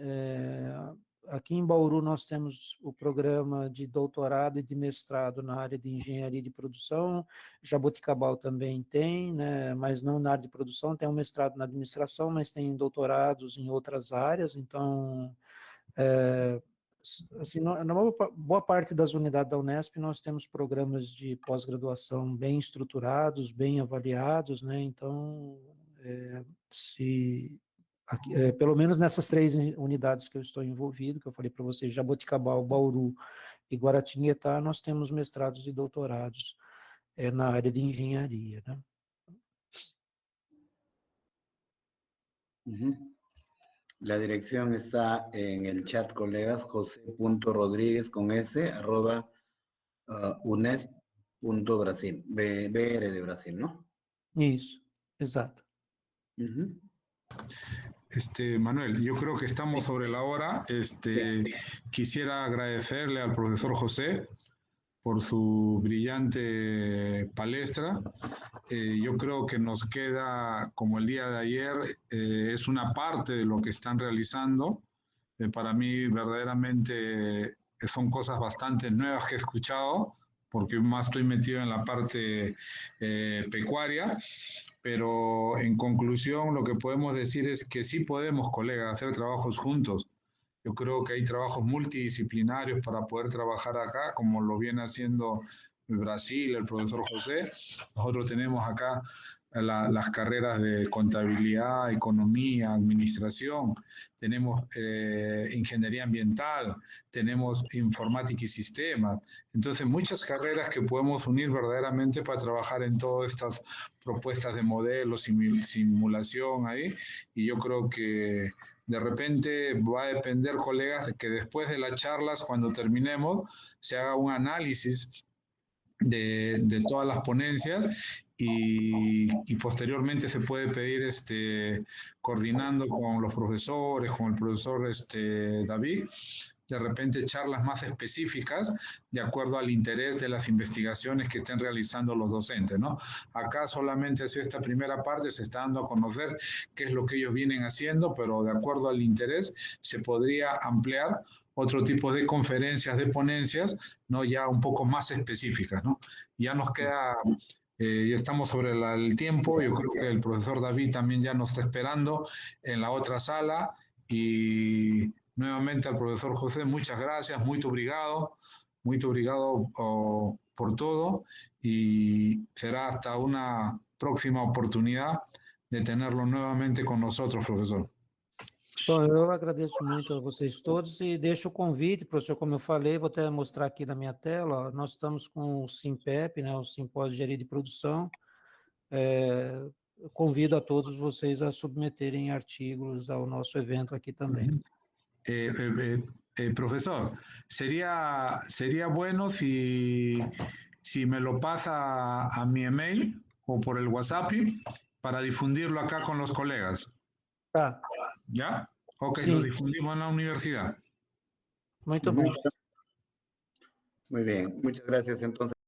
C: Aqui em Bauru nós temos o programa de doutorado e de mestrado na área de engenharia de produção, Jaboticabal também tem, né? Mas não na área de produção, tem um mestrado na administração, mas tem doutorados em outras áreas, então... assim, na boa parte das unidades da Unesp, nós temos programas de pós-graduação bem estruturados, bem avaliados, né? Então, pelo menos nessas 3 unidades que eu estou envolvido, que eu falei para vocês, Jaboticabal, Bauru e Guaratinguetá, nós temos mestrados e doutorados na área de engenharia, né?
A: La dirección está en el chat, colegas, jose.rodríguez con s, @unesp.brasil, BR de Brasil, ¿no?
C: Isso, exato.
B: Manuel, yo creo que estamos sobre la hora. Quisiera agradecerle al profesor José por su brillante palestra. Yo creo que nos queda, como el día de ayer, es una parte de lo que están realizando. Para mí, verdaderamente, son cosas bastante nuevas que he escuchado, porque más estoy metido en la parte pecuaria. Pero en conclusión, lo que podemos decir es que sí podemos, colegas, hacer trabajos juntos. Yo creo que hay trabajos multidisciplinarios para poder trabajar acá, como lo viene haciendo Brasil, el profesor José. Nosotros tenemos acá las carreras de contabilidad, economía, administración, tenemos ingeniería ambiental, tenemos informática y sistemas. Entonces, muchas carreras que podemos unir verdaderamente para trabajar en todas estas propuestas de modelos, simulación ahí. Y yo creo que de repente va a depender, colegas, de que después de las charlas, cuando terminemos, se haga un análisis de todas las ponencias y posteriormente se puede pedir coordinando con los profesores, con el profesor David, de repente charlas más específicas de acuerdo al interés de las investigaciones que estén realizando los docentes, ¿no? Acá solamente hacia esta primera parte se está dando a conocer qué es lo que ellos vienen haciendo, pero de acuerdo al interés se podría ampliar otro tipo de conferencias, de ponencias, ¿no? Ya un poco más específicas, ¿no? Ya nos queda, ya estamos sobre el tiempo, yo creo que el profesor David también ya nos está esperando en la otra sala y nuevamente al profesor José, muchas gracias, muy obrigado por todo y será hasta una próxima oportunidad de tenerlo nuevamente con nosotros, profesor.
C: Bom, eu agradeço muito a vocês todos e deixo o convite, professor, como eu falei, vou até mostrar aqui na minha tela, ó, nós estamos com o SIMPEP, né, o Simpósio de Engenharia de Produção, convido a todos vocês a submeterem artigos ao nosso evento aqui também.
B: Profesor, sería bueno si me lo pasa a mi email o por el WhatsApp para difundirlo acá con los colegas.
C: Tá.
B: ¿Ya? Ok,
C: Sí.
B: lo difundimos en la universidad.
C: Muito bom.
A: Muy bien, muchas gracias entonces.